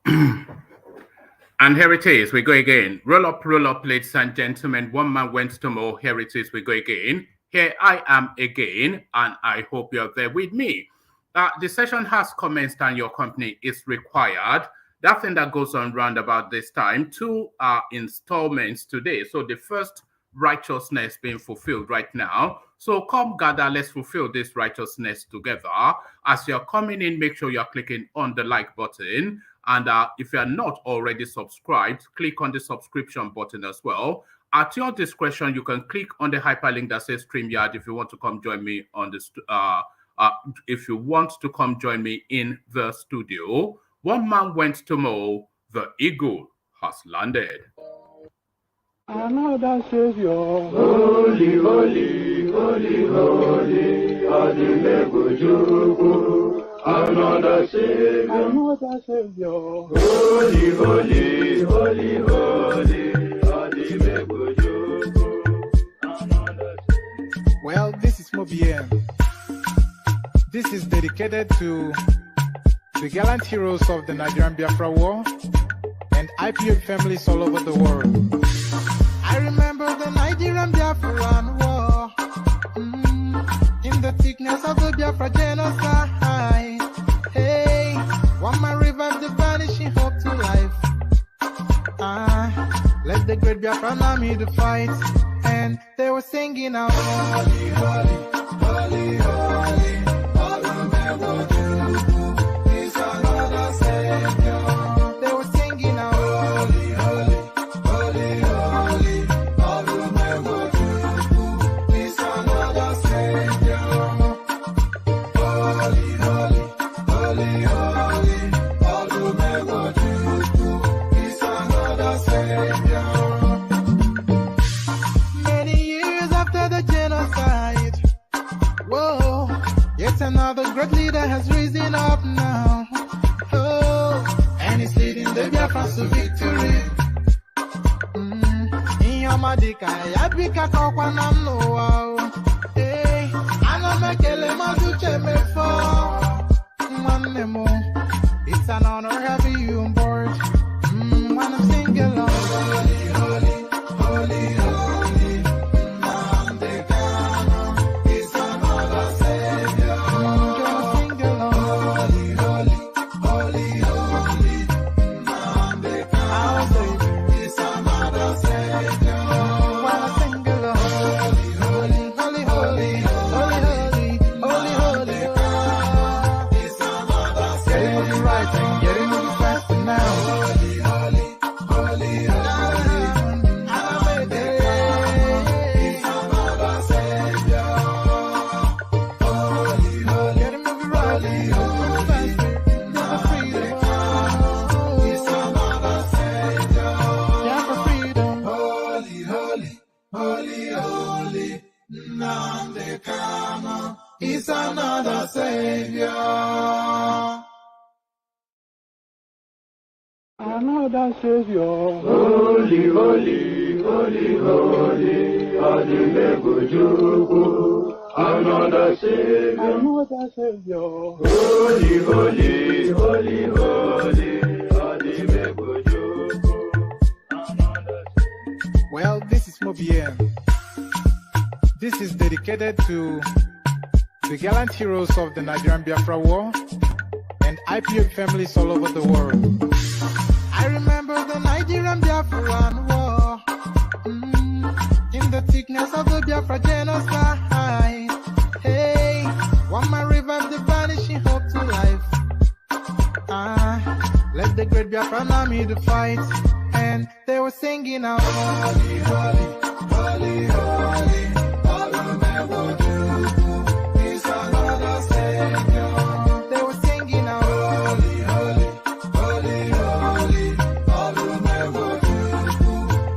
And here it is, we go again. Roll up, ladies and gentlemen. One man went to more. Here it is, we go again. Here I am again, and I hope you're there with me. The session has commenced and your company is required. That thing that goes on round about this time, two installments today. So the first righteousness being fulfilled right now. So come gather, let's fulfill this righteousness together. As you're coming in, make sure you're clicking on the like button. And if you're not already subscribed, click on the subscription button as well. At your discretion, you can click on the hyperlink that says StreamYard if you want to come join me on this. If you want to come join me in the studio. One man went to mow, the eagle has landed. Another Savior, holy, holy, holy, holy, Adimebujuku. Another Savior, holy, holy, holy, holy, Adimebujuku. Well, this is Mobien. This is dedicated to the gallant heroes of the Nigerian Biafra War and IPOB families all over the world. I remember the Nigerian Biafran War, in the thickness of the Biafra genocide. Hey, one man revived the vanishing hope to life. Let the great Biafran army to fight, and they were singing out, holy, holy, holy, holy, is another Savior. They were singing out, holy, holy, holy, holy, is another Savior. Holy, holy, holy, holy, is another Savior. Many years after the genocide, whoa, yet another great leader has risen up now. Oh, and he's leading the Biafrans to victory. In your madika, yabika kokwa namno wow. Hey, anamekele mazuche mefo. Manemo, it's an honor having you on board. When I'm singing along, holy, holy, holy, holy, Mandekano is another Savior. Just sing along, holy, holy, holy, holy, Mandekano is another Savior. When I sing along, holy, holy, holy, holy, holy, holy, holy, holy, is another Savior. Getting moving right and getting moving faster now. Holy, holy, holy, holy, is another Savior. Holy, holy, getting moving right, moving faster, never freedom. Is another Savior. Yeah, for freedom. Holy, holy, holy, holy, Nandekama is another Savior. Another Savior, holy, holy, holy, holy, Adimebujuku. Another Savior, holy, holy, holy, holy, Adimebujuku. Well, this is Mobien. This is dedicated to the gallant heroes of the Nigerian Biafra War and IPOB families all over the world. I remember the Nigerian Biafran War, in the thickness of the Biafra genocide. Hey, one man revived the vanishing hope to life. Let the great Biafran army to fight, and they were singing out, holy, holy, holy, holy, is another Savior. They were singing out, holy, holy, holy, holy,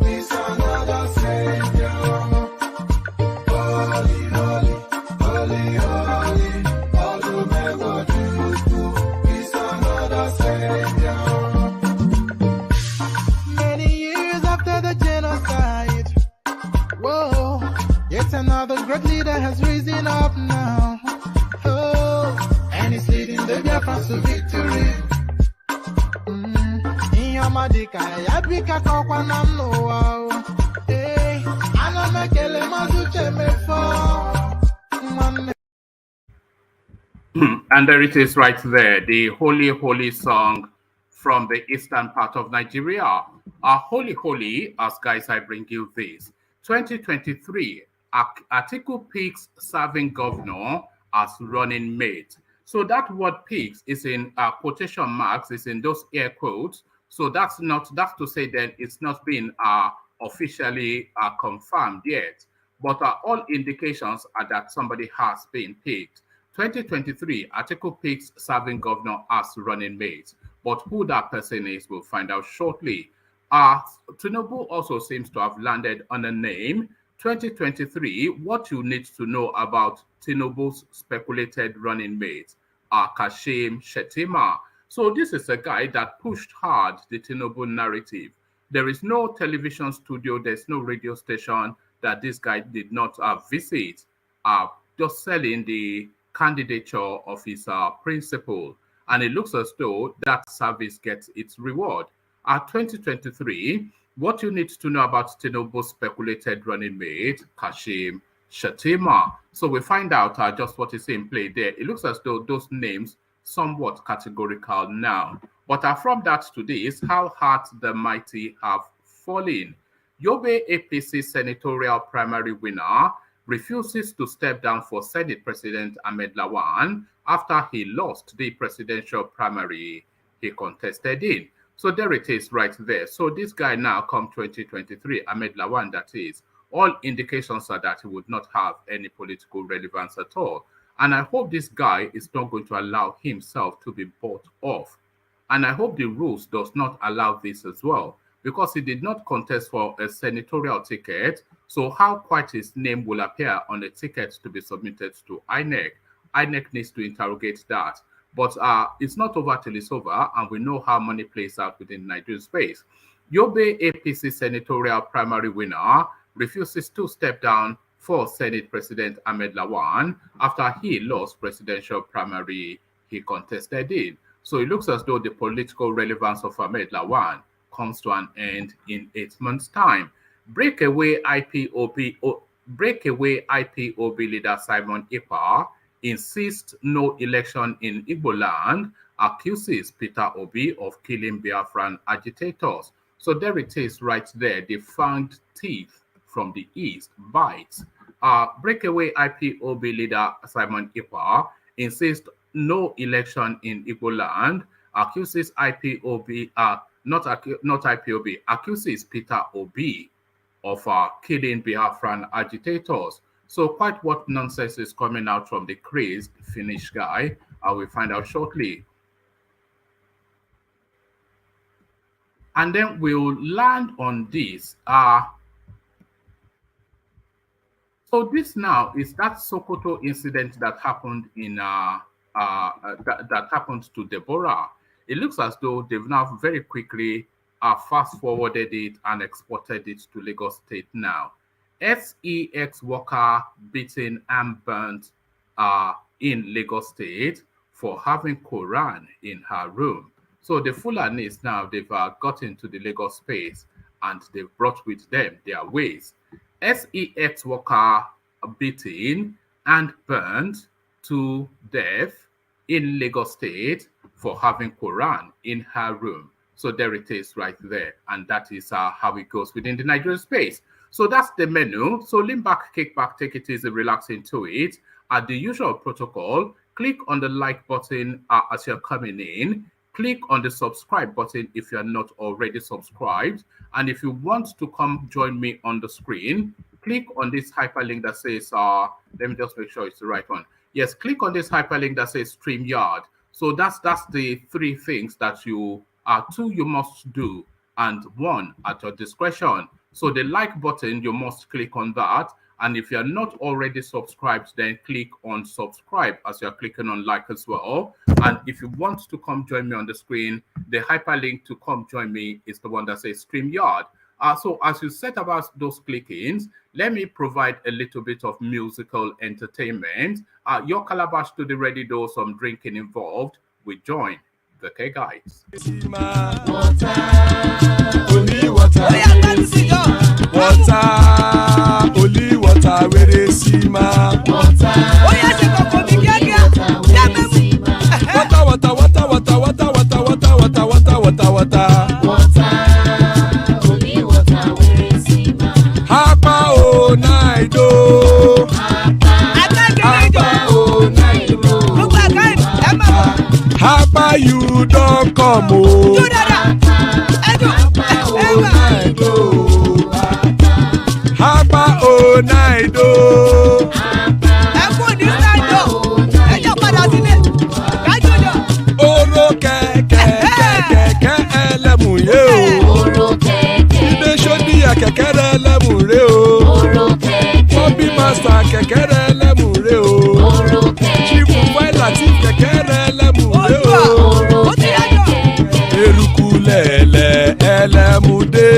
is another Savior. Holy, holy, holy, holy, is another Savior. Many years after the genocide, whoa, yet another great leader has risen up now. Oh, and he's leading the Biafrans to victory. AHMAD ka ya bika kokwa na mno ana mekele mazuche mefo mwanne. And there it is right there, the Holy Holy song from the eastern part of Nigeria. Holy Holy, as guys, I bring you this. 2023, Atiku picks serving governor as running mate. So that word picks is in quotation marks, is in those air quotes. So that's to say that it's not been officially confirmed yet. But all indications are that somebody has been picked. 2023, Atiku picks serving governor as running mate. But who that person is, we'll find out shortly. Tinubu also seems to have landed on a name. 2023, what you need to know about Tinubu's speculated running mate, Kashim Shettima. So this is a guy that pushed hard the Tinubu narrative. There is no television studio, there's no radio station that this guy did not visit, just selling the candidature of his principal. And it looks as though that service gets its reward. 2023, what you need to know about Tinubu's speculated running mate, Kashim Shettima. So we find out just what is in play there. It looks as though those names somewhat categorical now. But from that to this, how hard the mighty have fallen. Yobe APC senatorial primary winner refuses to step down for Senate President AHMAD Lawan after he lost the presidential primary he contested in. So there it is right there. So this guy now come 2023, AHMAD Lawan that is, all indications are that he would not have any political relevance at all. And I hope this guy is not going to allow himself to be bought off. And I hope the rules does not allow this as well, because he did not contest for a senatorial ticket. So how quite his name will appear on the ticket to be submitted to INEC? INEC needs to interrogate that. But it's not over till it's over, and we know how money plays out within Nigerian space. Yobe APC senatorial primary winner refuses to step down for Senate President AHMAD Lawan after he lost presidential primary he contested in. So it looks as though the political relevance of AHMAD Lawan comes to an end in 8 months' time. Breakaway IPOB leader Simon Ekpa insists no election in Igbo land, accuses Peter Obi of killing Biafran agitators. So there it is right there. The fanged teeth from the east bites. Breakaway IPOB leader Simon Ekpa insists no election in Igbo land, accuses IPOB, accuses Peter Obi of killing Biafran agitators. So quite what nonsense is coming out from the crazed Finnish guy, I will find out shortly. And then we'll land on this. So this now is that Sokoto incident that happened in that happened to DEBORAH. It looks as though they've now very quickly fast forwarded it and exported it to Lagos State now. SEX worker beaten and burnt in Lagos State for having Quran in her room. So the Fulanis now, they've got into the Lagos space and they've brought with them their ways. SEX worker beaten and burnt to death in Lagos State for having Quran in her room. So there it is right there. And that is how it goes within the Nigerian space. So that's the menu. So lean back, kick back, take it easy, relax into it. At the usual protocol, click on the like button as you're coming in. Click on the subscribe button if you're not already subscribed. And if you want to come join me on the screen, click on this hyperlink that says, let me just make sure it's the right one. Yes, click on this hyperlink that says StreamYard. So that's the three things that you you must do, and one at your discretion. So the like button, you must click on that. And if you're not already subscribed, then click on subscribe as you're clicking on like as well. And if you want to come join me on the screen, the hyperlink to come join me is the one that says StreamYard. So as you set about those clickings, let me provide a little bit of musical entertainment. Your calabash to the ready door, some drinking involved, we join. the K guys. Only water, where they see ma. Water, only water, where they see ma. Hapa o naido. Hapa o naido. Hapa you don't come o. Hapa o naido. Oro kẹ̀kẹ́ ẹlẹ́mù yé o. Ibe sọ́ni kẹ̀kẹ́ ẹlẹ́mù rẹ o. Bobby master kẹ̀kẹ́ ẹlẹ́mù rẹ o. Chief Wáìlà tí kẹ̀kẹ́ ẹlẹ́mù rẹ o. Eruku lẹ̀lẹ̀ ẹlẹ́mù dé.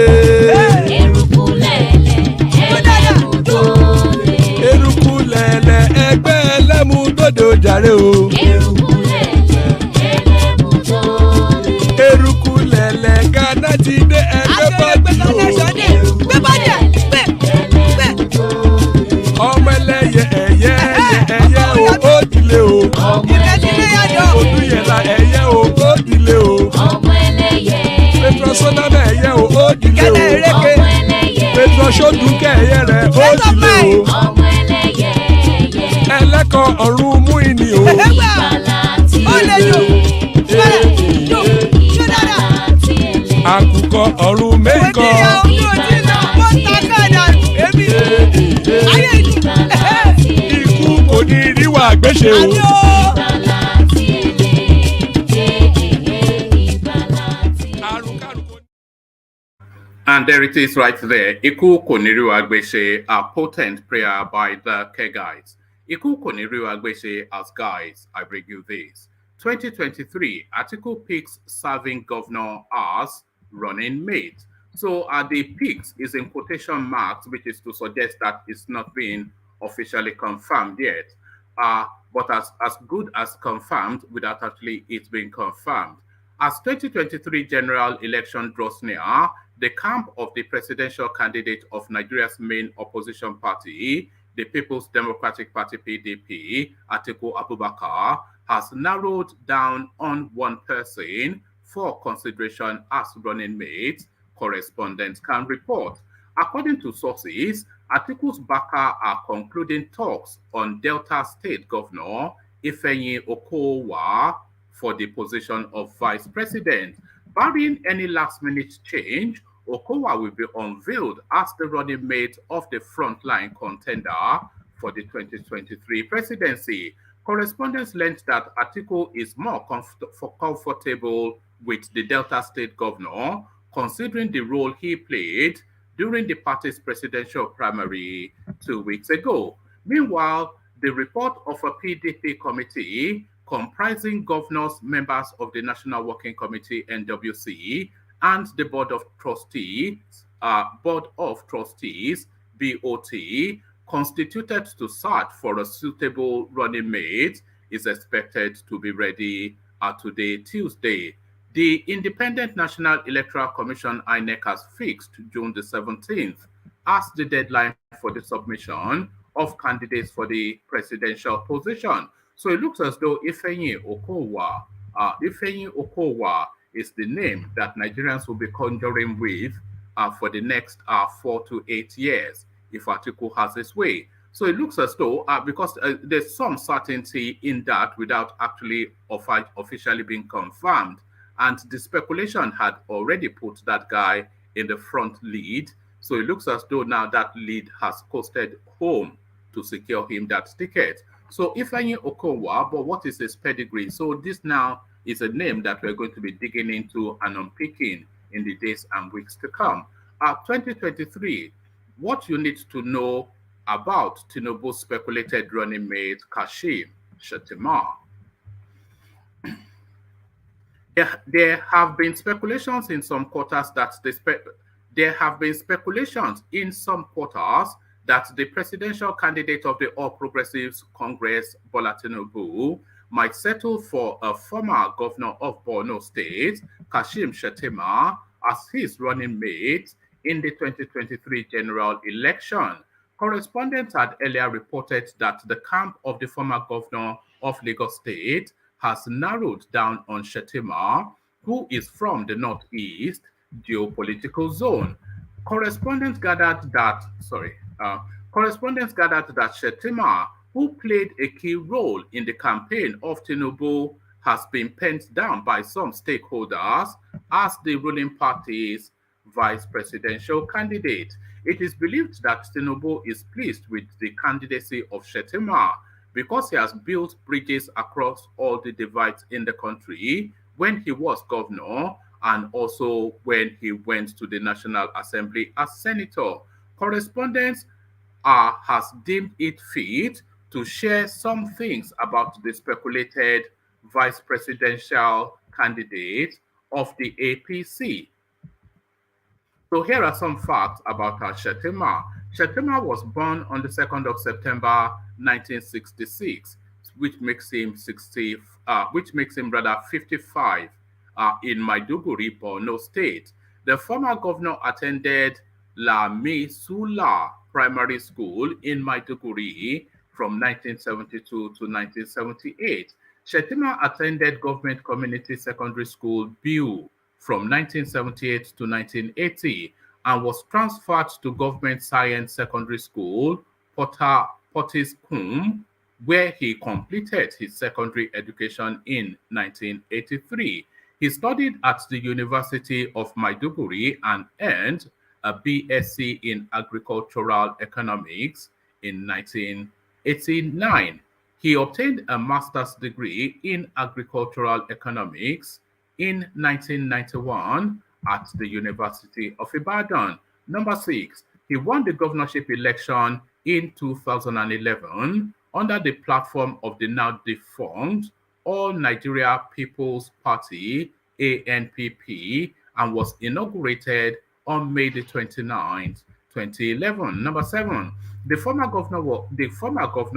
Eruku lẹ̀lẹ̀ ẹgbẹ́ ẹlẹ́mù dòde ojàre o. Eruku lẹ̀lẹ̀ Ghana ti dé ẹgbẹ́ bọ́ọ̀dì o. Ọmọ ẹlẹ́yẹ ẹ̀yẹ o ó dìlé o. Odúyẹ̀lá ẹ̀yẹ o ó dìlé o. Petrosonama ẹ̀yẹ o ó dìlé o. Petrosodúnkẹ́ ẹ̀yẹ rẹ̀ ó dìlé o. Ẹlẹ́kọ̀ ọ̀run mú ìní o. Àkùkọ ọ̀run mẹ́kọ̀. Ikú kò ní ríwà gbéṣe o. And there it is right there. Iku Koniru Agbeshe, a potent prayer by the K guys. Iku Koniru Agbeshe as guys, I bring you this. 2023, Atiku picks serving governor as running mate. So the picks is in quotation marks, which is to suggest that it's not been officially confirmed yet. But as good as confirmed without actually it being confirmed. As 2023 general election draws near, the camp of the presidential candidate of Nigeria's main opposition party, the People's Democratic Party PDP, Atiku Abubakar, has narrowed down on one person for consideration as running mate, correspondents can report. According to sources, Atiku's backer are concluding talks on Delta State Governor Ifeanyi Okowa for the position of vice president. Barring any last-minute change, Okowa will be unveiled as the running mate of the frontline contender for the 2023 presidency. Correspondents learned that Atiku is more comfortable with the Delta State governor, considering the role he played during the party's presidential primary 2 weeks ago. Meanwhile, the report of a PDP committee comprising governors, members of the National Working Committee, NWC, and the Board of Trustees, BOT, constituted to search for a suitable running mate, is expected to be ready today, Tuesday. The Independent National Electoral Commission, INEC, has fixed June the 17th as the deadline for the submission of candidates for the presidential position. So it looks as though Ifeanyi Okowa is the name that Nigerians will be conjuring with for the next 4 to 8 years if Atiku has his way. So it looks as though, because there's some certainty in that without actually officially being confirmed, and the speculation had already put that guy in the front lead. So it looks as though now that lead has coasted home to secure him that ticket. So Ifeanyi Okowa, but what is his pedigree? So this now is a name that we're going to be digging into and unpicking in the days and weeks to come. 2023, what you need to know about Tinubu's speculated running mate, Kashim Shettima. There have been speculations in some quarters that the presidential candidate of the All Progressives Congress, Bola Tinubu, might settle for a former governor of Borno State, Kashim Shettima, as his running mate in the 2023 general election. Correspondents had earlier reported that the camp of the former governor of Lagos State has narrowed down on Shettima, who is from the northeast geopolitical zone. Correspondents gathered that, correspondents gathered that Shettima, who played a key role in the campaign of Tinubu, has been penned down by some stakeholders as the ruling party's vice presidential candidate. It is believed that Tinubu is pleased with the candidacy of Shettima because he has built bridges across all the divides in the country when he was governor and also when he went to the National Assembly as senator. Correspondents has deemed it fit to share some things about the speculated vice presidential candidate of the APC. So here are some facts about Shettima. Shettima was born on the 2nd of September 1966, which makes him 55 in Maiduguri, Borno State. The former governor attended La Misula Primary School in Maiduguri from 1972 to 1978. Shettima attended Government Community Secondary School, Biu, from 1978 to 1980 and was transferred to Government Science Secondary School, Potiskum, where he completed his secondary education in 1983. He studied at the University of Maiduguri and earned a BSc in Agricultural Economics in 1989. He obtained a master's degree in Agricultural Economics in 1991 at the University of Ibadan. Number 6, he won the governorship election in 2011 under the platform of the now defunct All Nigeria People's Party, ANPP, and was inaugurated on May the 29th, 2011. Number 7, the former governor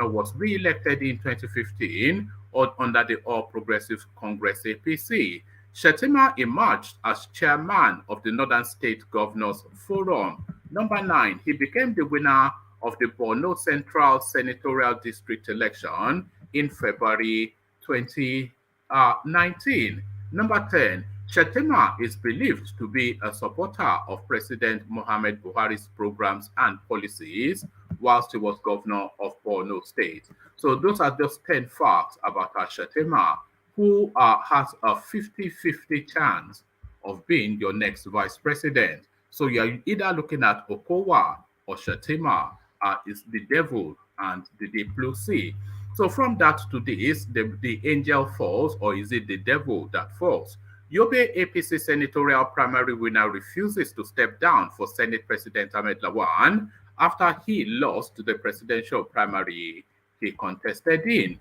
was re-elected in 2015 under the All Progressive Congress APC. Shettima emerged as chairman of the Northern State Governors Forum. Number 9, he became the winner of the Borno Central Senatorial District election in February 2019. Number 10, Shettima is believed to be a supporter of President Muhammad Buhari's programs and policies whilst he was governor of Borno State. So those are just 10 facts about Shettima, who has a 50-50 chance of being your next vice president. So you're either looking at Okowa or Shettima is the devil and the deep blue sea. So from that to this, the angel falls, or is it the devil that falls? Yobe APC senatorial primary winner refuses to step down for Senate President Ahmed Lawan after he lost the presidential primary he contested in.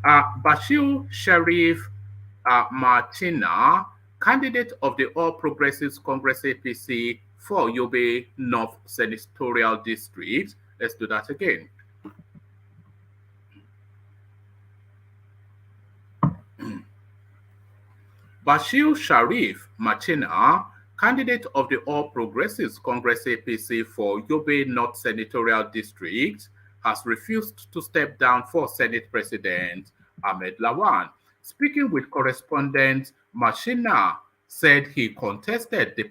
Bashir Sharif Martina, candidate of the All Progressives Congress APC for Yobe North Senatorial District. Let's do that again. Bashir Sharif Martina, candidate of the All Progressives Congress APC for Yobe North Senatorial District, has refused to step down for Senate President Ahmed Lawan. Speaking with correspondent, Machina said he contested the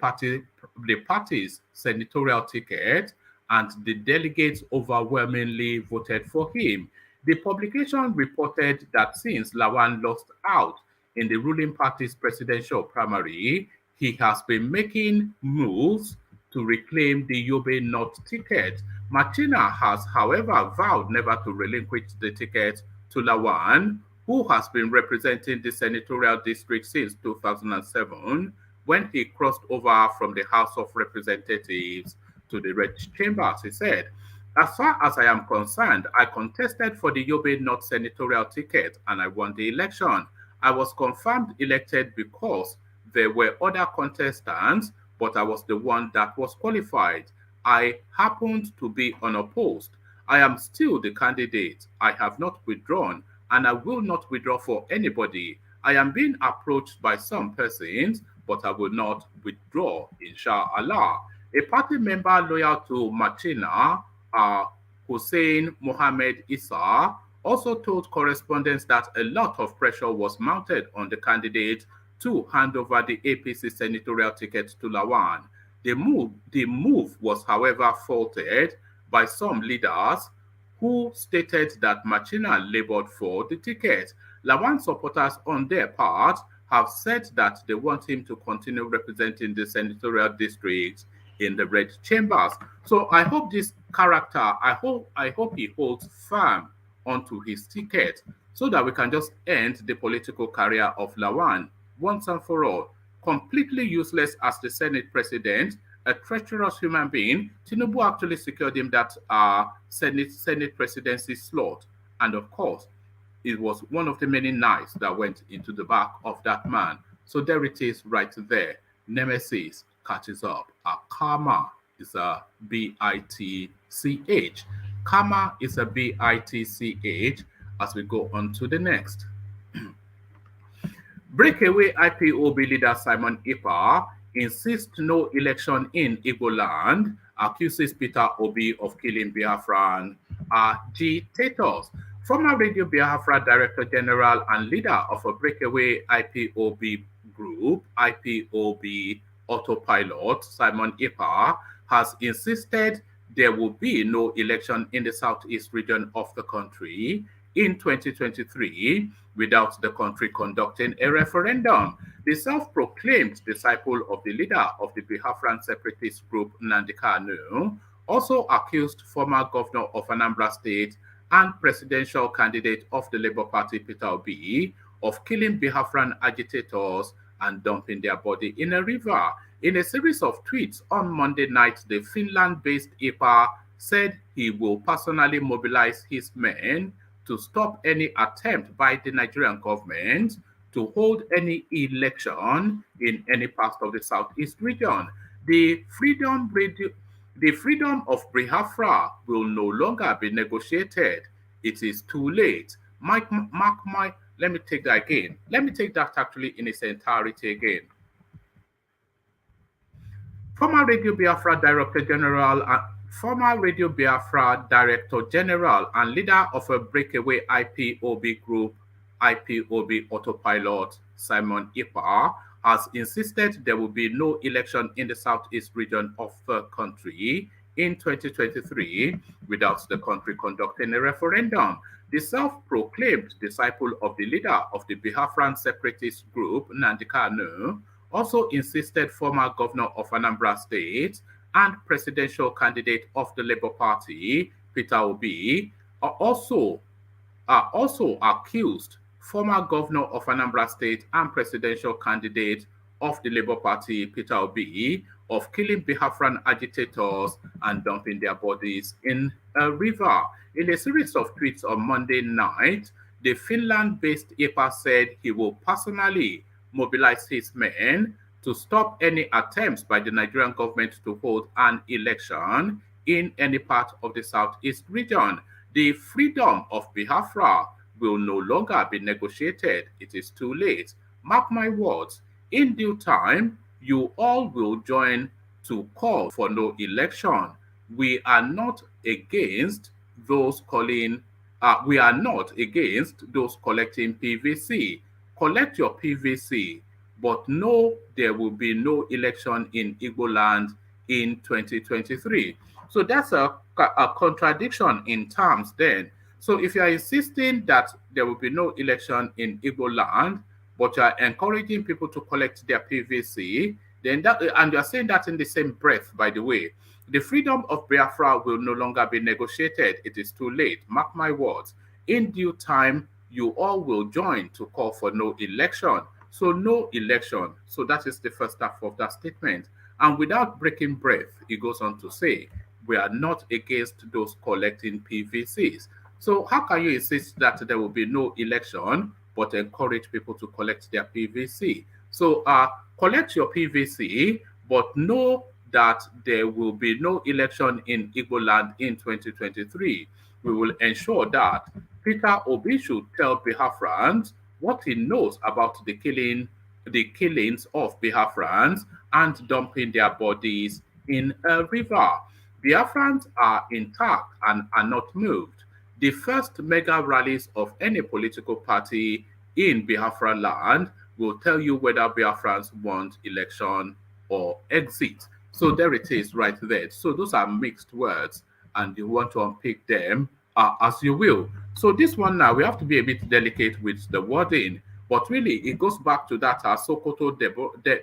party's senatorial ticket and the delegates overwhelmingly voted for him. The publication reported that since Lawan lost out in the ruling party's presidential primary, he has been making moves to reclaim the Yobe North ticket. Martina has, however, vowed never to relinquish the ticket to Lawan, who has been representing the senatorial district since 2007, when he crossed over from the House of Representatives to the Red Chambers. He said, "As far as I am concerned, I contested for the Yobe North senatorial ticket and I won the election. I was confirmed elected because there were other contestants, but I was the one that was qualified. I happened to be unopposed. I am still the candidate. I have not withdrawn. and I will not withdraw for anybody. I am being approached by some persons, but I will not withdraw, inshallah. A party member loyal to Machina, Hussein Mohammed Issa, also told correspondents that a lot of pressure was mounted on the candidate to hand over the APC senatorial ticket to Lawan. The move was, however, faulted by some leaders who stated that Machina labored for the ticket. Lawan supporters, on their part, have said that they want him to continue representing the senatorial districts in the red chambers. So I hope this character, I hope he holds firm onto his ticket so that we can just end the political career of Lawan once and for all. Completely useless as the Senate president, a treacherous human being, Tinubu actually secured him that Senate presidency slot. And of course, it was one of the many knives that went into the back of that man. So there it is right there. Nemesis catches up. Karma is a B-I-T-C-H. Karma is a B-I-T-C-H as we go on to the next. Breakaway IPOB leader Simon Ekpa insists no election in Igbo land, accuses Peter Obi of killing Biafran agitators. Former Radio Biafra Director General and leader of a breakaway IPOB group, IPOB Autopilot, Simon Ekpa, has insisted there will be no election in the southeast region of the country in 2023 without the country conducting a referendum. The self-proclaimed disciple of the leader of the Biafran separatist group, Nnamdi Kanu, also accused former governor of Anambra State and presidential candidate of the Labour Party, Peter Obi, of killing Biafran agitators and dumping their body in a river. In a series of tweets on Monday night, the Finland-based Ekpa said he will personally mobilize his men to stop any attempt by the Nigerian government to hold any election in any part of the southeast region. The freedom of Biafra will no longer be negotiated. It is too late. Let me take that again. Let me take that actually in its entirety again. Former Radio Biafra Director General and leader of a breakaway IPOB group, IPOB Autopilot, Simon Ekpa, has insisted there will be no election in the southeast region of the country in 2023 without the country conducting a referendum. The self-proclaimed disciple of the leader of the Biafran separatist group, Nnamdi Kanu, also insisted former governor of Anambra State and presidential candidate of the Labour Party, Peter Obi, also accused former governor of Anambra State and presidential candidate of the Labour Party, Peter Obi, of killing Biafran agitators and dumping their bodies in a river. In a series of tweets on Monday night, the Finland-based Ekpa said he will personally mobilize his men to stop any attempts by the Nigerian government to hold an election in any part of the southeast region. The freedom of Biafra will no longer be negotiated. It is too late. Mark my words, in due time, you all will join to call for no election. We are not against those collecting PVC. Collect your PVC, but no, there will be no election in Igbo land in 2023. So that's a contradiction in terms then. So if you are insisting that there will be no election in Igbo land, but you are encouraging people to collect their PVC, then and you are saying that in the same breath, by the way, the freedom of Biafra will no longer be negotiated. It is too late. Mark my words. In due time, you all will join to call for no election. So no election. So that is the first half of that statement. And without breaking breath, he goes on to say, we are not against those collecting PVCs. So how can you insist that there will be no election, but encourage people to collect their PVC? So collect your PVC, but know that there will be no election in Igbo land in 2023. We will ensure that Peter Obi should tell Biafrans what he knows about the killings of Biafrans and dumping their bodies in a river. Biafrans are intact and are not moved. The first mega rallies of any political party in Biafra land will tell you whether Biafrans want election or exit. So there it is right there. So those are mixed words, and you want to unpick them as you will. So this one now, we have to be a bit delicate with the wording, but really it goes back to that Sokoto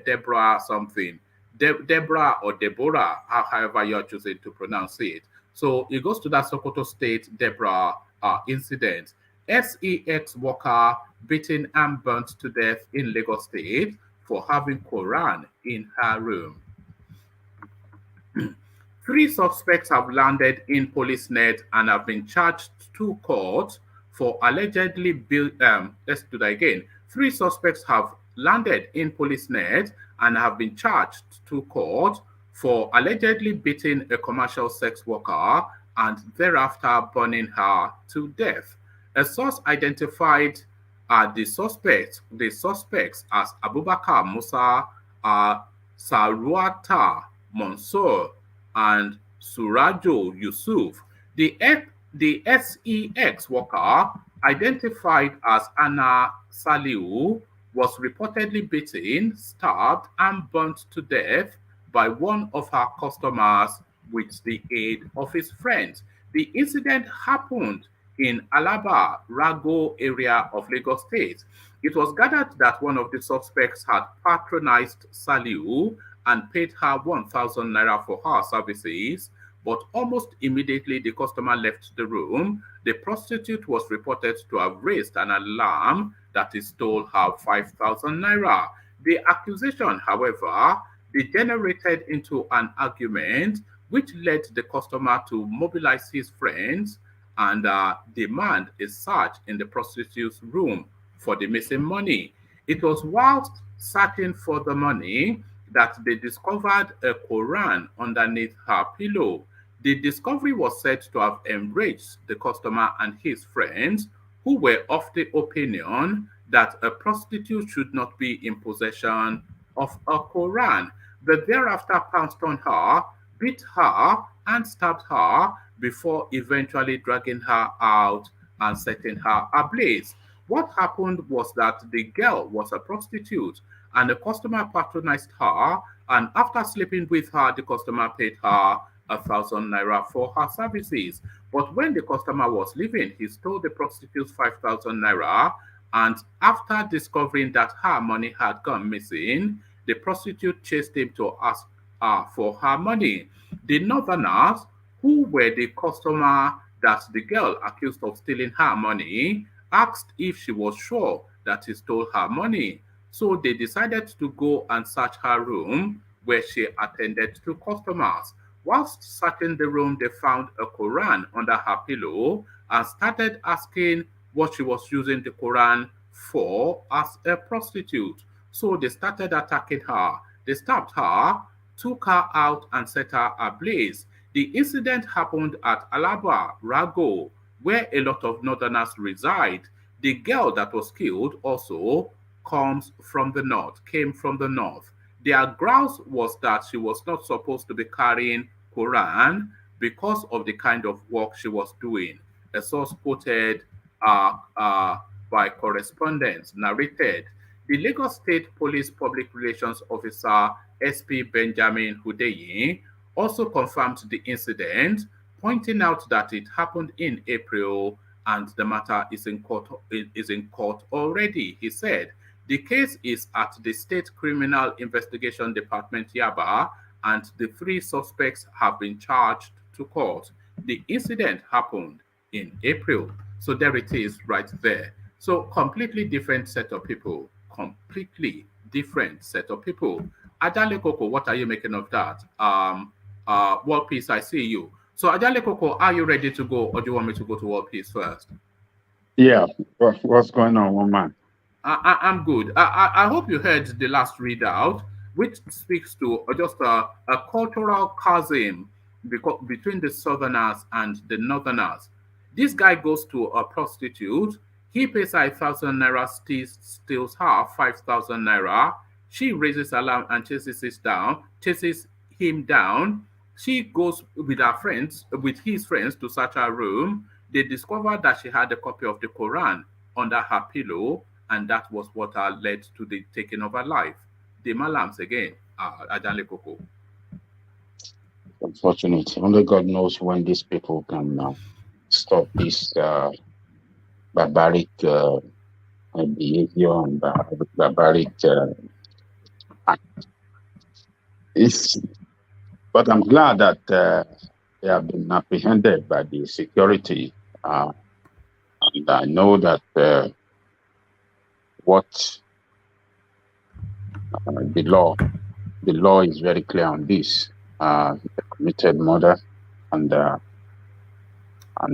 Deborah something. Deborah or Deborah, however you're choosing to pronounce it. So it goes to that Sokoto State Deborah incident. SEX worker beaten and burnt to death in Lagos State for having Quran in her room. 3 suspects have landed in police net and have been charged to court for allegedly let's do that again. 3 suspects have landed in police net and have been charged to court for allegedly beating a commercial sex worker and thereafter burning her to death. A source identified the suspects as Abubakar Musa, Saruata Mansour, and Surajo Yusuf. The SEX worker, identified as Anna Saliu, was reportedly beaten, stabbed, and burnt to death by one of her customers with the aid of his friends. The incident happened in Alaba, Rago area of Lagos State. It was gathered that one of the suspects had patronized Saliu and paid her 1,000 naira for her services, but almost immediately the customer left the room. The prostitute was reported to have raised an alarm that he stole her 5,000 naira. The accusation, however, degenerated into an argument which led the customer to mobilize his friends and demand a search in the prostitute's room for the missing money. It was whilst searching for the money that they discovered a Quran underneath her pillow. The discovery was said to have enraged the customer and his friends, who were of the opinion that a prostitute should not be in possession of a Quran. They thereafter pounced on her, beat her, and stabbed her before eventually dragging her out and setting her ablaze. What happened was that the girl was a prostitute and the customer patronized her, and after sleeping with her, the customer paid her 1,000 naira for her services. But when the customer was leaving, he stole the prostitute's 5,000 naira, and after discovering that her money had gone missing, the prostitute chased him to ask for her money. The northerners, who were the customer that the girl accused of stealing her money, asked if she was sure that he stole her money. So they decided to go and search her room where she attended to customers. Whilst searching the room, they found a Quran under her pillow and started asking what she was using the Quran for as a prostitute. So they started attacking her. They stabbed her, took her out, and set her ablaze. The incident happened at Alaba, Rago, where a lot of northerners reside. The girl that was killed also came from the north. Their grouse was that she was not supposed to be carrying Quran because of the kind of work she was doing. A source quoted by correspondents narrated. The Lagos State Police Public Relations Officer SP Benjamin Hudeyi also confirmed the incident, pointing out that it happened in April and the matter is in court already. He said, the case is at the State Criminal Investigation Department, Yaba, and the 3 suspects have been charged to court. The incident happened in April. So there it is right there. So completely different set of people. Completely different set of people. Ajale Koko, what are you making of that? World Peace, I see you. So Ajale Koko, are you ready to go, or do you want me to go to World Peace first? Yeah, what's going on, one man? I'm good. I hope you heard the last readout, which speaks to just a cultural chasm between the Southerners and the Northerners. This guy goes to a prostitute. He pays her 1,000 naira, steals her 5,000 naira. She raises alarm and chases him down. She goes with his friends to search her room. They discover that she had a copy of the Quran under her pillow, and that was what led to the taking of her life. The Malams again, Ajanle Koko. Unfortunate. Only God knows when these people can stop this barbaric behavior and barbaric act. But I'm glad that they have been apprehended by the security, and I know that what the law is very clear on this. They committed murder, and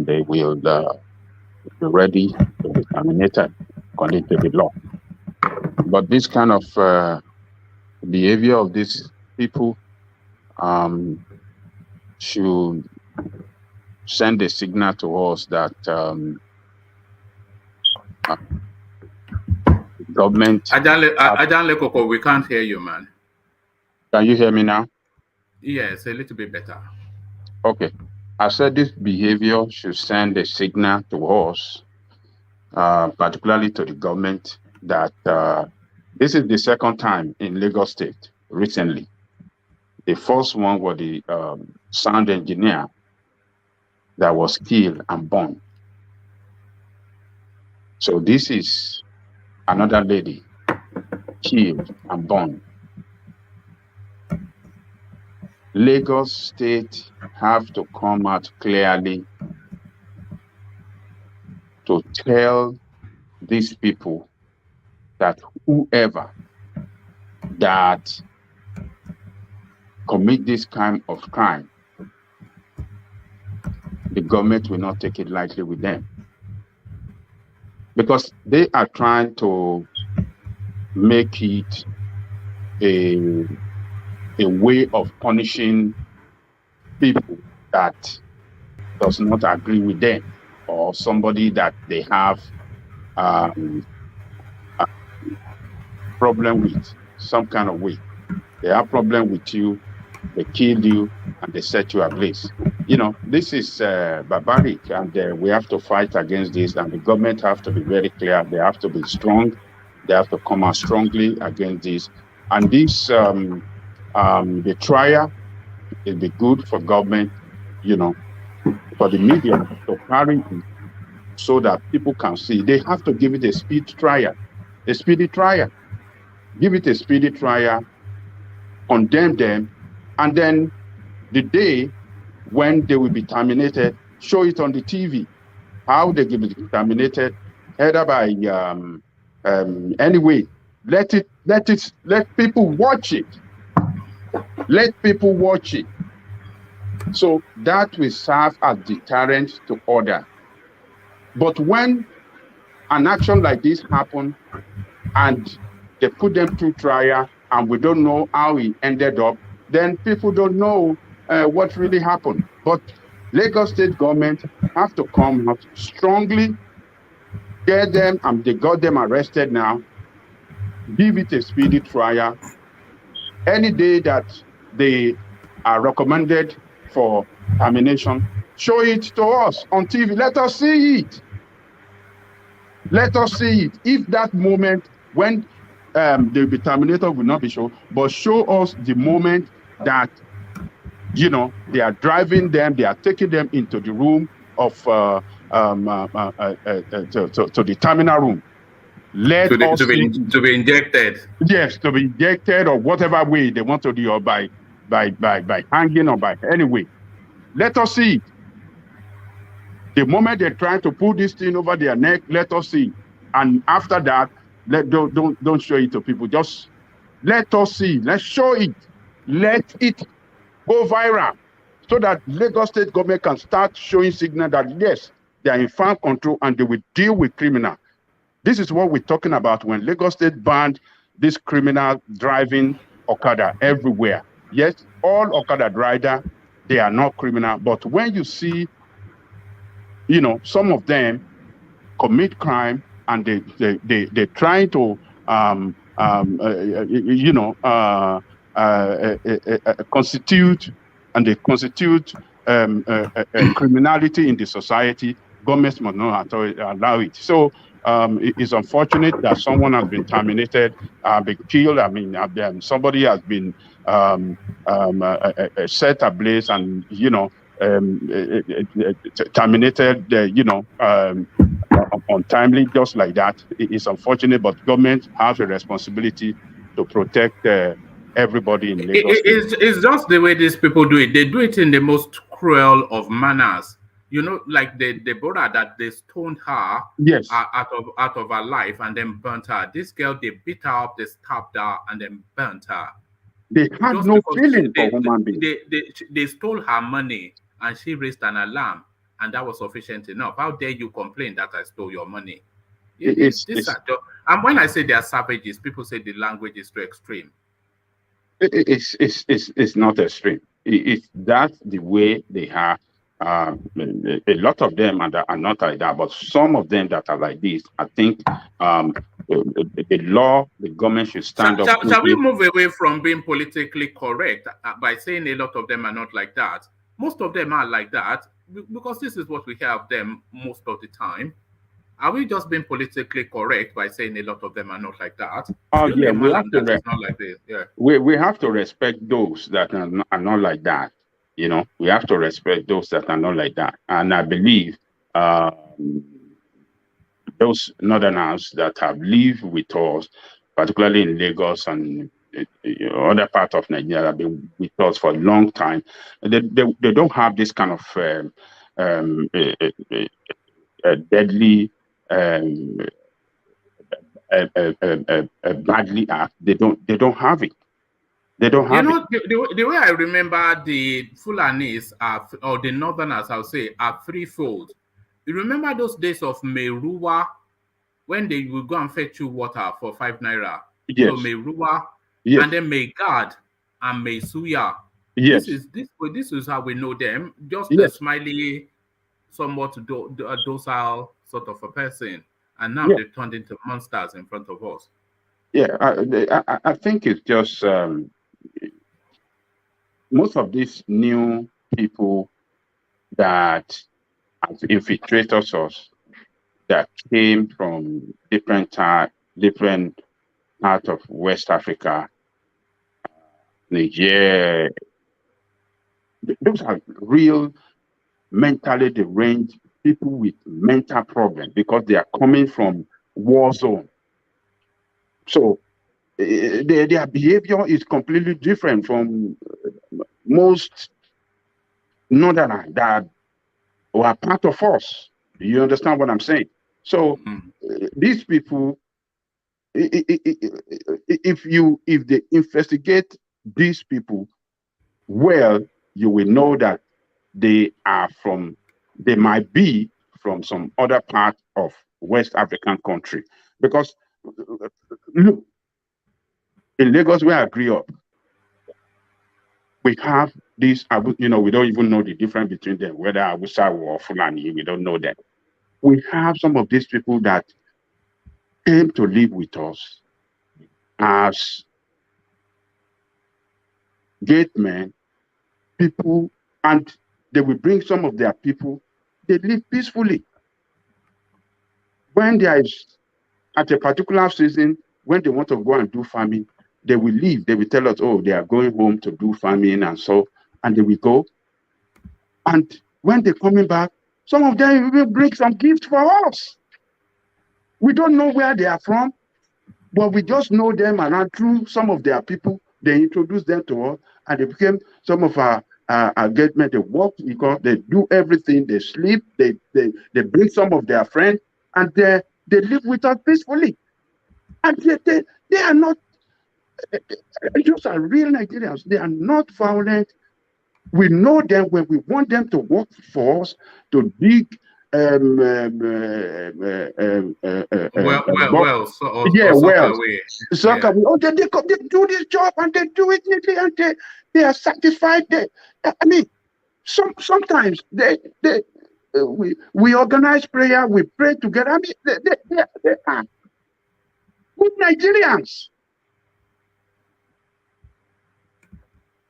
they will be ready to be terminated according to the law. But this kind of behavior of these people should send a signal to us that government. Ajanle Koko, we can't hear you, man. Can you hear me now? Yes, a little bit better. Okay. I said this behavior should send a signal to us, particularly to the government, that this is the second time in Lagos State recently. The first one was the sound engineer that was killed and burned. So this is another lady killed and burned. Lagos State have to come out clearly to tell these people that whoever that commit this kind of crime, the government will not take it lightly with them. Because they are trying to make it a way of punishing people that does not agree with them, or somebody that they have a problem with some kind of way. They have problem with you, they killed you, and they set you ablaze. You know, this is barbaric, and we have to fight against this, and the government have to be very clear. They have to be strong. They have to come out strongly against this. And this, the trial will be good for government, you know, for the media to carry it so that people can see. They have to give it a speedy trial. Give it a speedy trial, condemn them, and then the day when they will be terminated, show it on the TV. How they will be terminated, either by anyway. Let people watch it. Let people watch it. So that will serve as deterrent to order. But when an action like this happens and they put them through trial and we don't know how it ended up, then people don't know what really happened. But Lagos State government have to come out strongly, get them, and they got them arrested now, give it a speedy trial. Any day that they are recommended for termination, show it to us on TV. Let us see it. Let us see it. If that moment when they'll be terminated will not be shown, but show us the moment that, you know, they are driving them, they are taking them into the room of to the terminal room. To be injected. Yes, to be injected, or whatever way they want to do, or by hanging, or by any way. Let us see it. The moment they're trying to pull this thing over their neck, let us see. And after that, don't show it to people. Just let us see. Let's show it. Let it go viral, so that Lagos State government can start showing signal that yes, they are in firm control and they will deal with criminal. This is what we're talking about when Lagos State banned this criminal driving Okada everywhere. Yes, all Okada rider, they are not criminal. But when you see, some of them commit crime, and they try to constitute criminality in the society. Governments must not allow it. So it's unfortunate that someone has been terminated, been killed. I mean, somebody has been set ablaze and terminated. Untimely, just like that. It's unfortunate, but government has a responsibility to protect everybody in Lagos. It's just the way these people do it. They do it in the most cruel of manners. Like the DEBORAH, that they stoned her out of her life and then burnt her. This girl, they beat her up, they stabbed her, and then burnt her. They had just no feeling for human beings. They stole her money, and she raised an alarm, and that was sufficient enough. How dare you complain that I stole your money? And when I say they are savages, people say the language is too extreme. It's not extreme. That's the way they are. A lot of them are not like that, but some of them that are like this, I think the government should stand up. Shall we move away from being politically correct by saying a lot of them are not like that? Most of them are like that because this is what we have them most of the time. Are we just being politically correct by saying a lot of them are not like that? Oh, yeah, we have to not like this. Yeah. We have to respect those that are not like that. We have to respect those that are not like that. And I believe those northerners that have lived with us, particularly in Lagos and other parts of Nigeria, have been with us for a long time. They don't have this kind of deadly, badly act. They don't have it. They don't have it. The way I remember the Fulanis or the Northerners, I'll say, are threefold. You remember those days of Meruwa, when they would go and fetch you water for 5 naira? Yes. So Meruwa, yes. And then Megad and Mesuya. Yes. This is how we know them. Just yes. a smiley, somewhat docile sort of a person. And now they've turned into monsters in front of us. Yeah, I think it's just most of these new people that have infiltrated us, that came from different parts of West Africa, Nigeria. Those are real mentally deranged people with mental problems because they are coming from war zone. So their behavior is completely different from most northerners that were part of us. You understand what I'm saying? So these people, if they investigate these people well, you will know that they might be from some other part of West African country. Because look, in Lagos where I grew up, we have this, we don't even know the difference between them, whether Awusa or Fulani, we don't know that. We have some of these people that came to live with us as gate men, people, and they will bring some of their people, they live peacefully. When there is, at a particular season, when they want to go and do farming, they will leave. They will tell us, oh, they are going home to do farming and they will go. And when they're coming back, some of them will bring some gifts for us. We don't know where they are from, but we just know them around through some of their people. They introduced them to us, and they became some of our engagement. They work because they do everything. They sleep. They bring some of their friends, and they live with us peacefully. And they are not. Those are real Nigerians. They are not violent. We know them when we want them to work for us, to dig wells. Oh, they do this job and they do it neatly and they are satisfied. Sometimes they we organize prayer, we pray together. I mean, they are good Nigerians.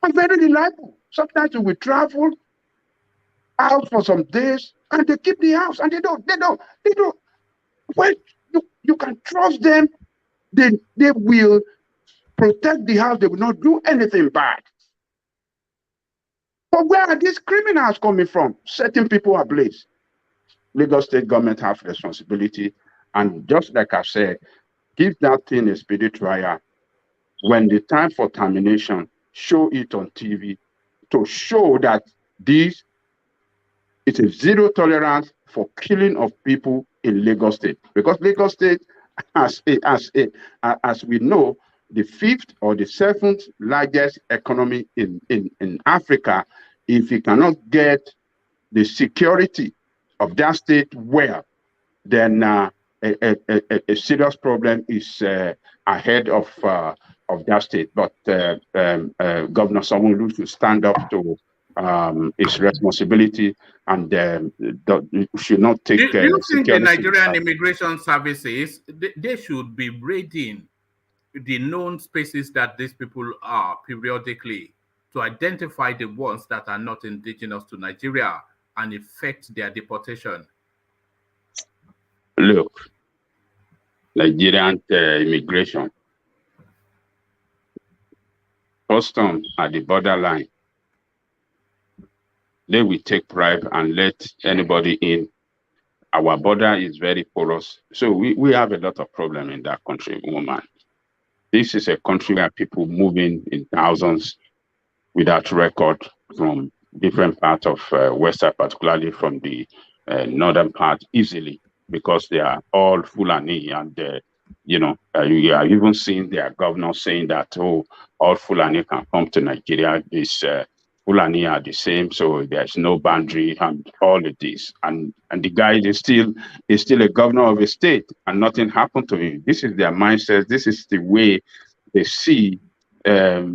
And very reliable. Sometimes we travel out for some days and they keep the house and they don't. Well, you can trust them. They will protect the house. They will not do anything bad. But where are these criminals coming from? Setting people ablaze. Lagos State government have responsibility. And just like I said, give that thing a speedy trial. When the time for termination, show it on TV to show that this is a zero tolerance for killing of people in Lagos State. Because Lagos State, as we know, the 5th or the 7th largest economy in Africa. If you cannot get the security of that state well, then a serious problem is ahead of that state. But Governor Sanwo-Olu should stand up to its responsibility and should not take. Do you think the Nigerian Immigration Services they should be raiding the known spaces that these people are periodically to identify the ones that are not indigenous to Nigeria and effect their deportation? Look, Nigerian immigration, custom at the borderline, they will take bribe and let anybody in. Our border is very porous. So we have a lot of problem in that country, woman. This is a country where people move in thousands without record from different parts of Western, particularly from the northern part, easily, because they are all Fulani. And, you are even seeing their governor saying that, oh, all Fulani can come to Nigeria. This Fulani are the same, so there's no boundary and all of this. And the guy is still a governor of a state and nothing happened to him. This is their mindset. This is the way they see their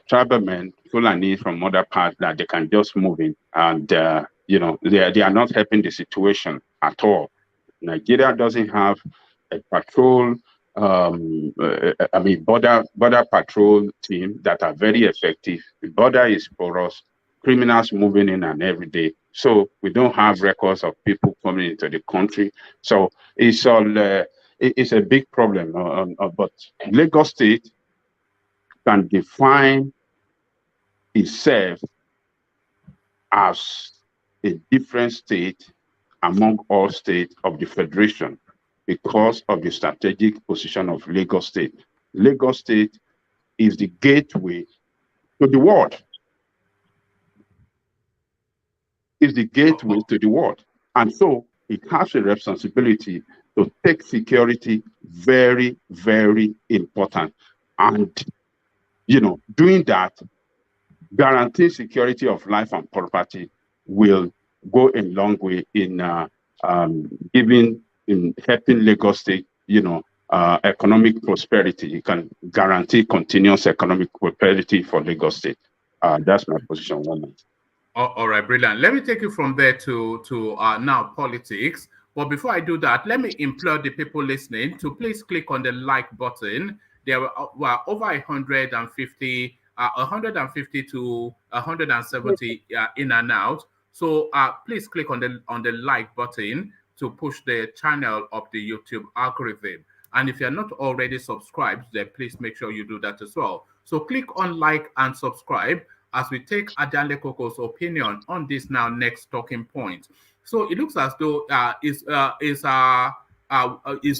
tribal men, Fulani from other parts, that they can just move in. And, they are not helping the situation at all. Nigeria doesn't have a patrol, border patrol team that are very effective. The border is porous, criminals moving in and every day. So we don't have records of people coming into the country. So it's all it's a big problem. But Lagos State can define itself as a different state among all states of the Federation because of the strategic position of Lagos State. Lagos State is the gateway to the world. Is the gateway to the world. And so it has a responsibility to take security very, very important. And, doing that, guarantee security of life and property will go a long way in helping Lagos State, economic prosperity. You can guarantee continuous economic prosperity for Lagos State. That's my position. All right, brilliant. Let me take you from there to now politics. But before I do that, let me implore the people listening to please click on the like button. There were over 150 to 170 in and out. So please click on the like button to push the channel of the YouTube algorithm. And if you're not already subscribed, then please make sure you do that as well. So click on like and subscribe as we take Adanle Koko's opinion on this now next talking point. So it looks as though is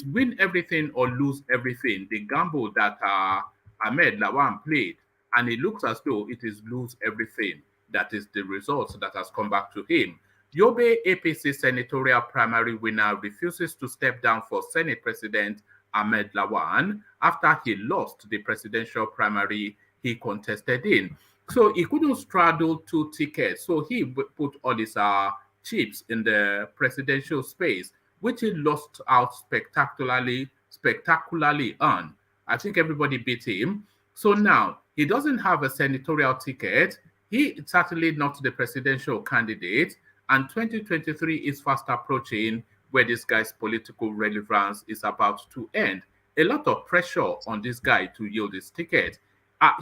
win everything or lose everything, the gamble that AHMAD Lawan played, and it looks as though it is lose everything. That is the result that has come back to him. Yobe APC senatorial primary winner refuses to step down for Senate President AHMAD Lawan after he lost the presidential primary he contested in. So he couldn't straddle two tickets. So he put all his chips in the presidential space, which he lost out spectacularly on. I think everybody beat him. So now he doesn't have a senatorial ticket. he is certainly not the presidential candidate, and 2023 is fast approaching where this guy's political relevance is about to end. A lot of pressure on this guy to yield his ticket.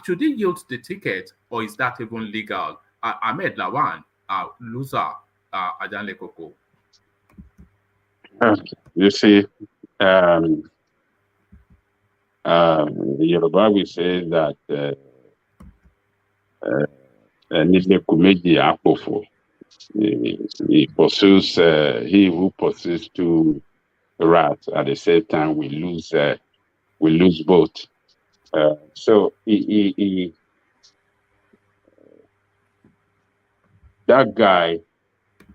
Should he yield the ticket, or is that even legal? Ahmed Lawan, loser, Ajanle Koko. You see, Yoruba will say that he pursues, he who pursues two rats at the same time we lose both. So that guy,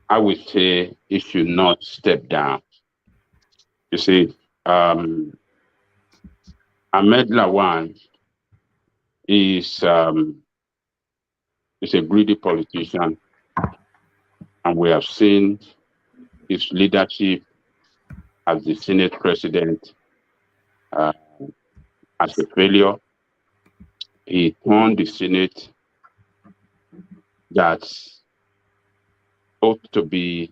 I would say he should not step down. You see, Ahmed Lawan is a greedy politician, and we have seen his leadership as the Senate president as a failure. He turned the Senate that ought to be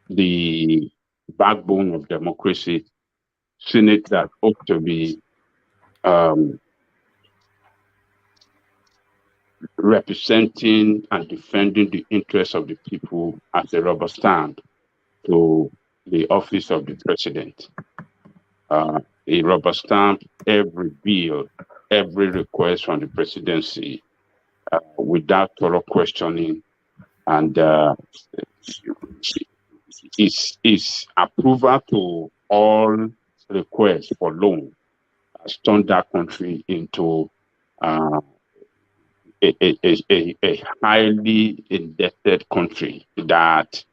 the backbone of democracy, Senate that ought to be representing and defending the interests of the people as a rubber stamp to the office of the president. He rubber stamp every bill, every request from the presidency without thorough questioning, and his approval to all requests for loan has turned that country into a highly indebted country that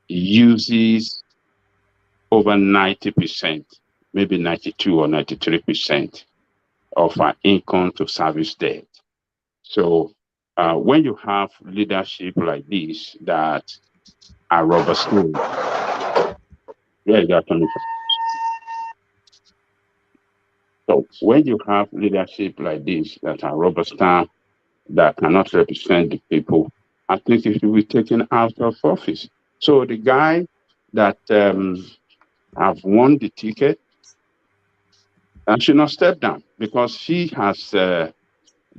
uses over 90%, maybe 92 or 93% of our income to service debt. So when you have leadership like this that are rubber stamp, yeah, you got to. So when you have leadership like this that are rubber stamp that cannot represent the people, I think it should be taken out of office. So the guy that have won the ticket should not step down, because he has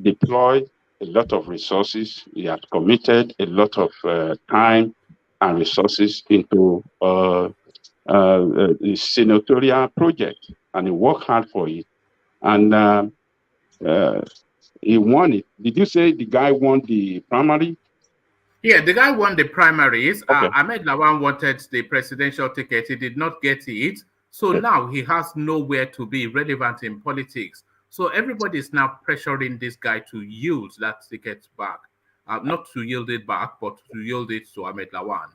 deployed a lot of resources. He has committed a lot of time and resources into the senatorial project, and he worked hard for it. And he won it. Did you say the guy won the primary? Yeah, the guy won the primaries. Okay. Ahmed Lawan wanted the presidential ticket. He did not get it. So now he has nowhere to be relevant in politics. So everybody is now pressuring this guy to yield that ticket back. Not to yield it back, but to yield it to Ahmed Lawan.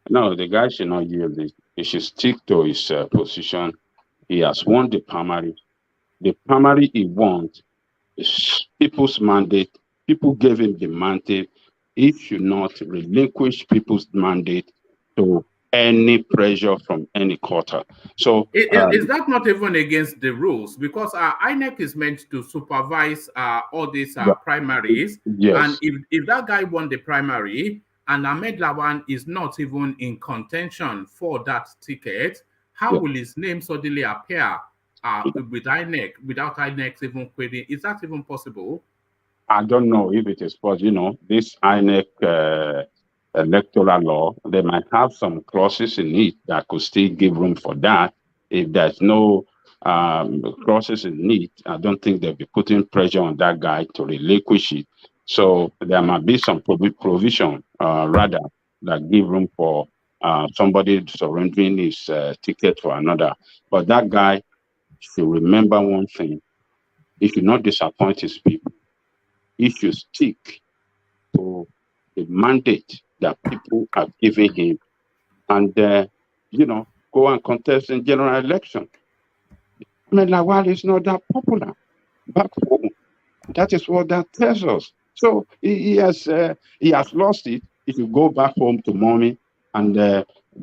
No, the guy should not yield it. He should stick to his position. He has won the primary. The primary he won is people's mandate. People gave him the mandate. He should not relinquish people's mandate to any pressure from any quarter. So is that not even against the rules? Because INEC is meant to supervise all these primaries. Yes. And if that guy won the primary and Ahmed Lawan is not even in contention for that ticket, how will his name suddenly appear with INEC without INEC even querying? Is that even possible? I don't know if it is possible. You know, this INEC electoral law, they might have some clauses in it that could still give room for that. If there's no clauses in it, I don't think they'll be putting pressure on that guy to relinquish it. So there might be some provision, rather, that give room for somebody surrendering his ticket for another. But that guy should remember one thing: he should not disappoint his people. He should stick to the mandate that people have given him, and go and contest in general election. I mean, Lawal is not that popular back home. That is what that tells us. So he has lost it. If you go back home to mommy and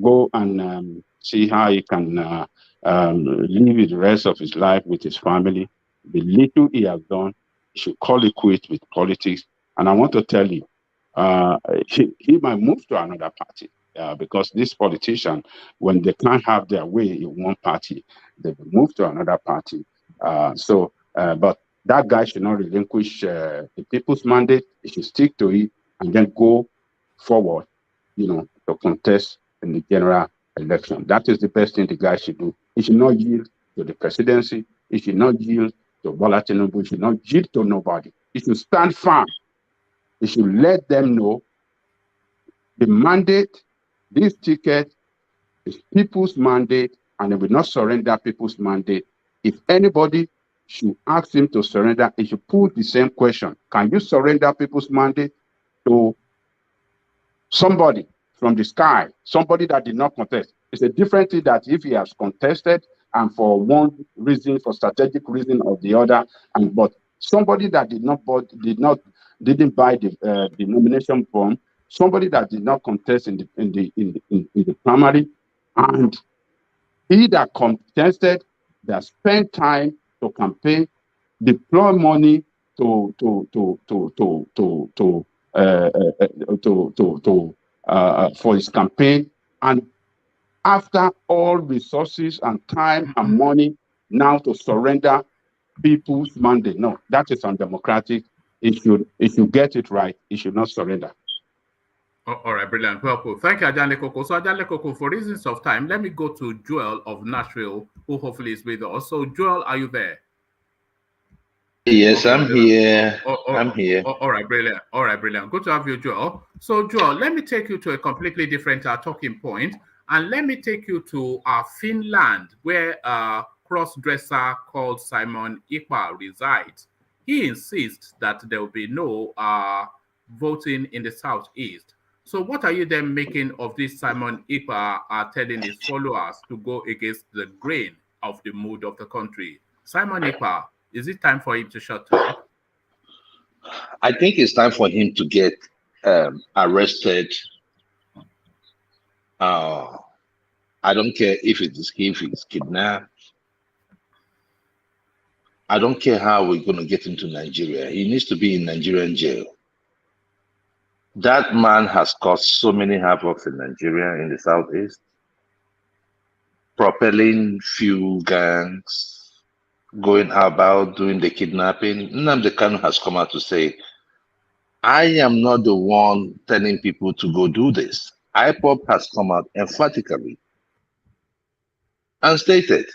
go and see how he can live the rest of his life with his family, the little he has done, he should call it quits with politics And I want to tell you, he might move to another party because this politician, when they can't have their way in one party, they will move to another party. But that guy should not relinquish the people's mandate. He should stick to it and then go forward, to contest in the general election. That is the best thing the guy should do. He should not yield to the presidency. He should not yield to Bola Tinubu. He should not yield to nobody. He should stand firm. He should let them know the mandate, this ticket is people's mandate, and they will not surrender people's mandate. If anybody should ask him to surrender, he should put the same question. Can you surrender people's mandate to somebody from the sky, somebody that did not contest? It's a different thing that if he has contested and for one reason, for strategic reason or the other, but somebody that didn't buy the nomination form, somebody that did not contest in the primary, and he that contested, that spent time to campaign, deploy money for his campaign, and after all resources and time and money, now to surrender people's mandate. No, that is undemocratic. If you get it right, it should not surrender. All right, brilliant. Well put. Thank you, Ajale Koko. So, Ajale Koko, for reasons of time, let me go to Joel of Nashville, who hopefully is with us. So, Joel, are you there? Yes, okay, I'm here. I'm here. All right, brilliant. All right, brilliant. Good to have you, Joel. So, Joel, let me take you to a completely different talking point, and let me take you to Finland, where a cross-dresser called Simon Ekpa resides. He insists that there will be no voting in the Southeast. So what are you then making of this Simon Ekpa telling his followers to go against the grain of the mood of the country? Simon Ekpa, is it time for him to shut up? I think it's time for him to get arrested. I don't care if it's kidnapped. I don't care how we're going to get into Nigeria. He needs to be in Nigerian jail. That man has caused so many havocs in Nigeria in the Southeast, propelling few gangs, going about doing the kidnapping. Nnamdi Kanu has come out to say, I am not the one telling people to go do this. IPOB has come out emphatically and stated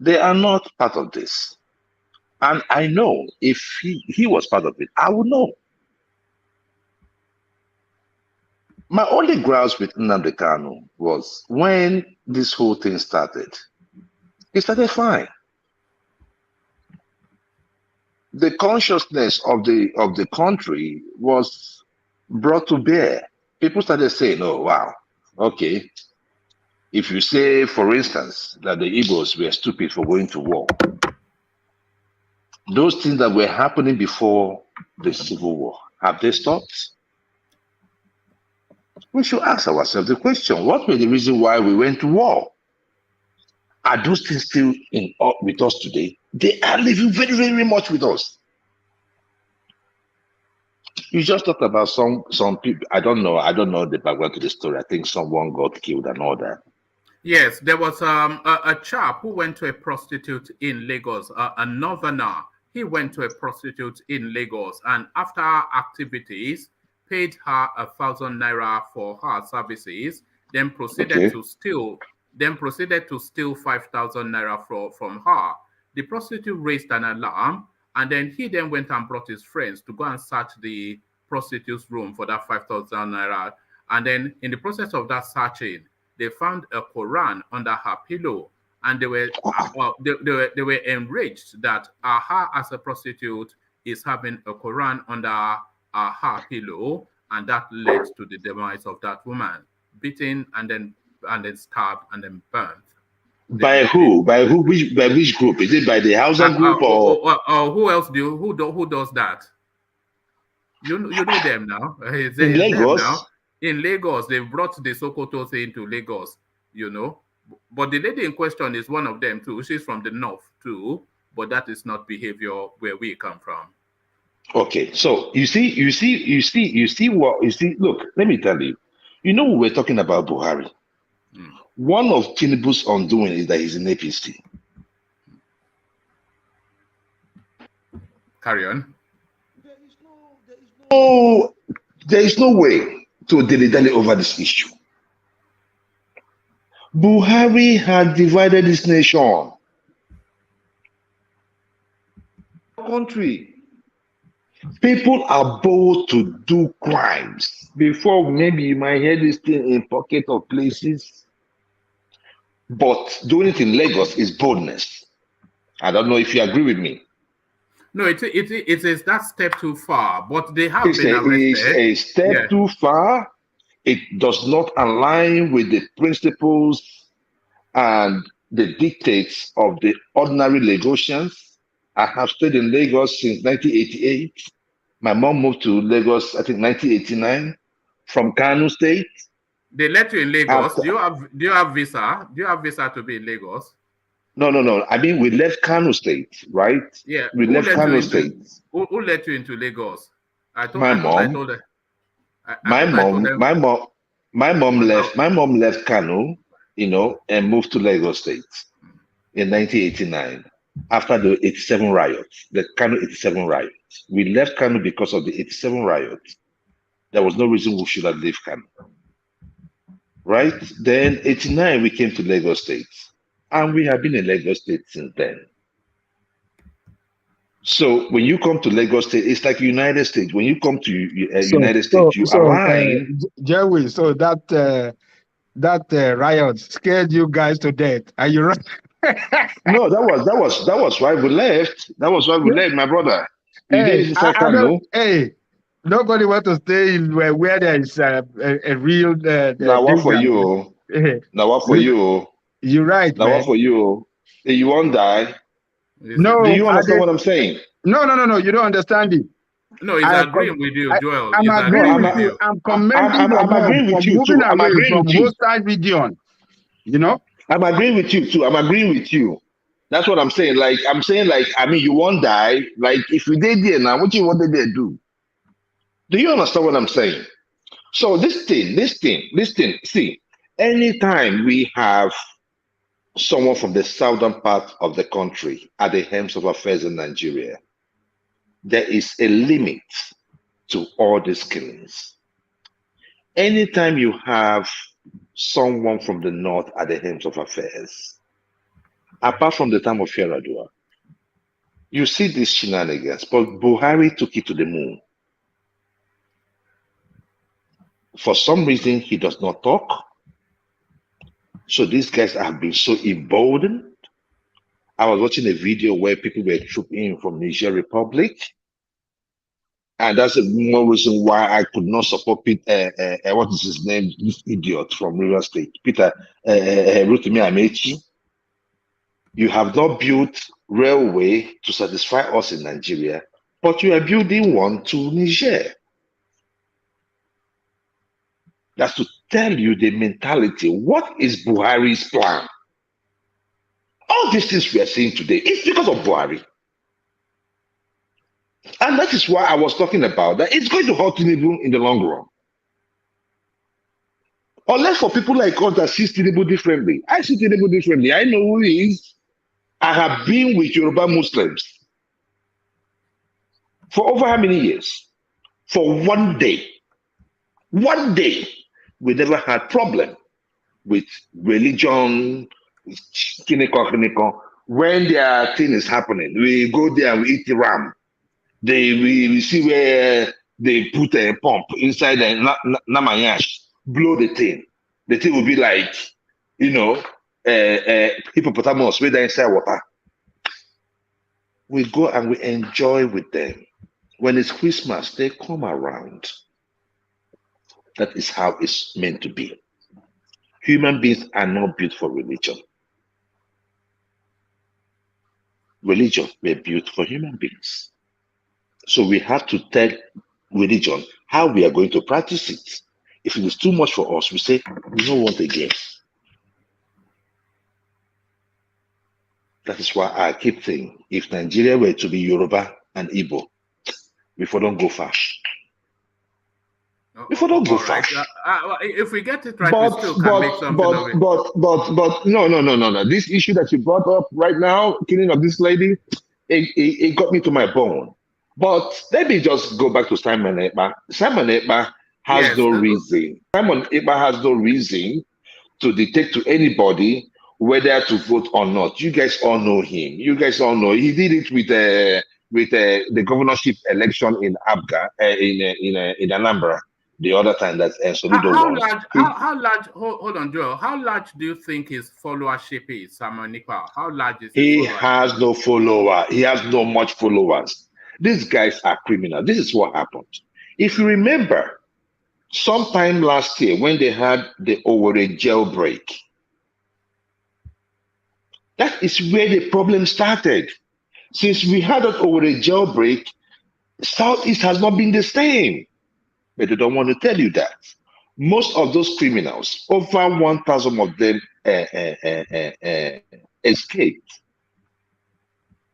they are not part of this. And I know if he was part of it, I would know. My only grounds with Nnamdi Kanu was when this whole thing started. It started fine. The consciousness of the country was brought to bear. People started saying, "Oh wow, okay." If you say, for instance, that the Igbos were stupid for going to war, those things that were happening before the Civil War, have they stopped? We should ask ourselves the question, what were the reason why we went to war? Are those things still with us today? They are living very, very much with us. You just talked about some people. I don't know the background to the story. I think someone got killed and all that. Yes, there was a chap who went to a prostitute in Lagos, a northerner. He went to a prostitute in Lagos, and after activities, paid her 1,000 naira for her services, then proceeded to steal 5,000 naira from her. The prostitute raised an alarm, and then he then went and brought his friends to go and search the prostitute's room for that 5,000 naira. And then in the process of that searching, they found a Quran under her pillow, and they were enraged that her as a prostitute is having a Quran under her pillow, and that led to the demise of that woman, beaten and then stabbed and then burnt. By who? By which group? Is it by the Hausa group or who else who does that? You know them now. In Lagos? Now. In Lagos, they brought the Sokoto thing to Lagos, But the lady in question is one of them too. She's from the north too, but that is not behavior where we come from. Okay, so look, let me tell you. You know, we were talking about Buhari. One of Tinubu's undoing is that he's in APC. Carry on. There is no way to dilly-dally over this issue. Buhari had divided this nation. Country. People are bold to do crimes. Before, maybe you might hear this thing in pocket of places. But doing it in Lagos is boldness. I don't know if you agree with me. No, it is that step too far, but they have been It's arrested. a step too far. It does not align with the principles and the dictates of the ordinary Lagosians. I have stayed in Lagos since 1988. My mom moved to Lagos, I think 1989, from Kano State. They let you in Lagos. Do you have visa? Do you have visa to be in Lagos? No. I mean, we left Kano State, right? Yeah. We left Kano State. Who let you into Lagos? My mom left Kano, and moved to Lagos State in 1989 after the 87 riots, the Kano 87 riots. We left Kano because of the 87 riots. There was no reason we should have left Kano. Right? Then 89, we came to Lagos State. And we have been in Lagos State since then. So when you come to Lagos State, it's like United States. When you come to United States, you align. Jerry, so that riot scared you guys to death. Are you right? No, that was why we left. That was why we left, my brother. Hey, nobody wants to stay in where there is a real. Now what for you? Now what for you? You're right. Now what for you? You won't die. No. Do you understand what I'm saying? No. You don't understand it. No, he's agreeing with you, Joel. I'm agreeing with you. I'm commending I'm agreeing with you too. I'm agreeing with you. Hostile region. I'm agreeing with you too. I'm agreeing with you. That's what I'm saying. I mean, you won't die. Like, if you did there now, what you want they do? Do you understand what I'm saying? So this thing. See, anytime we have someone from the southern part of the country at the helms of affairs in Nigeria, there is a limit to all these killings. Anytime you have someone from the north at the helms of affairs, apart from the time of Yaradua, you see these shenanigans, but Buhari took it to the moon. For some reason, he does not talk. So these guys have been so emboldened. I was watching a video where people were trooping in from Niger Republic. And that's one reason why I could not support Peter, what is his name, this idiot from River State, Peter Rotimi Amechi. You have not built railway to satisfy us in Nigeria, but you are building one to Niger. That's to tell you the mentality. What is Buhari's plan? All these things we are seeing today is because of Buhari. And that is why I was talking about that it's going to hurt Tinubu in the long run. Unless for people like us that see Tinubu differently. I see Tinubu differently. I know who he is. I have been with Yoruba Muslims for over how many years? For one day. One day. We never had problem with religion, when their thing is happening. We go there and we eat the ram. We see where they put a pump inside the namayash, blow the thing. The thing will be like, hippopotamus with the inside water. We go and we enjoy with them. When it's Christmas, they come around. That is how it's meant to be. Human beings are not built for religion. Religion were built for human beings. So we have to tell religion how we are going to practice it. If it is too much for us, we say, we don't want again. That is why I keep saying, if Nigeria were to be Yoruba and Igbo, before don't go far. Before don't go far. If we get it right, we still can make something of it. But no. This issue that you brought up right now, killing of this lady, it got me to my bone. But let me just go back to Simon Ekpa. Simon Ekpa has no reason. Simon Ekpa has no reason to dictate to anybody whether to vote or not. You guys all know him. You guys all know he did it with the governorship election in Abga, in Anambra, the other time that Soludo won. How large? Hold on, Joe. How large do you think his followership is, Simon Ekpa? How large is he? Has no follower. He has no much followers. These guys are criminals. This is what happened. If you remember, sometime last year when they had the Owerri jailbreak, that is where the problem started. Since we had that Owerri jailbreak, Southeast has not been the same. But they don't want to tell you that. Most of those criminals, over 1,000 of them escaped.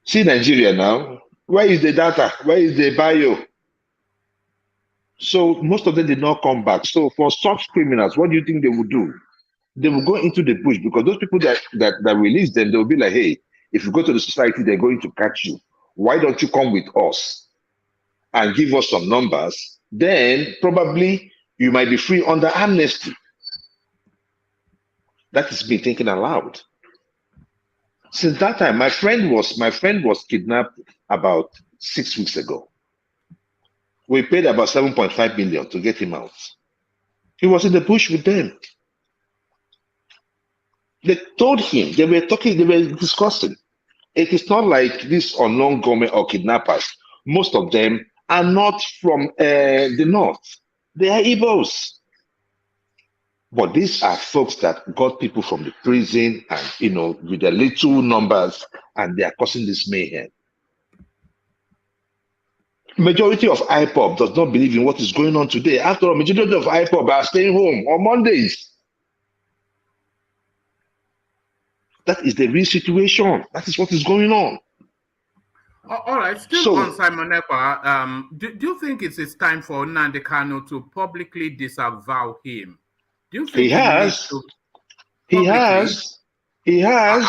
See Nigeria now. Where is the data? Where is the bio? So most of them did not come back. So for such criminals, what do you think they would do? They will go into the bush, because those people that release them, they will be like, hey, if you go to the society, they're going to catch you. Why don't you come with us and give us some numbers? Then probably you might be free under amnesty. That is me thinking aloud. Since that time, my friend was kidnapped about 6 weeks ago. We paid about 7.5 million to get him out. He was in the bush with them. They told him, they were discussing. It is not like this unknown government or kidnappers. Most of them are not from the north. They are Igbos. But these are folks that got people from the prison and, with their little numbers, and they are causing this mayhem. Majority of IPOB does not believe in what is going on today. After all, majority of IPOB are staying home on Mondays. That is the real situation. That is what is going on. All right, still on Simon Ekpa, do you think it's time for Nnamdi Kanu to publicly disavow him? Do you think he has? He has. He has.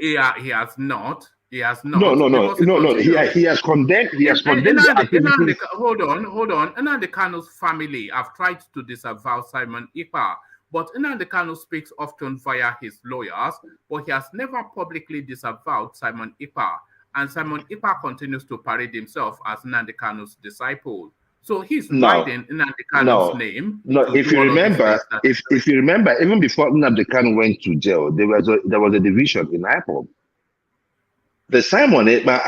He has not. He has not. No. He has condemned. He has condemned the activities. Hold on. Nnamdi Kanu's family have tried to disavow Simon Ekpa, but Nnamdi Kanu speaks often via his lawyers, but he has never publicly disavowed Simon Ekpa. And Simon Ekpa continues to parade himself as Nnamdi Kanu's disciple. So he's riding Nnamdi Kanu's name. No, if you remember, even before Nnamdi Kanu went to jail, there was a division in IPOB. The Simon Ekpa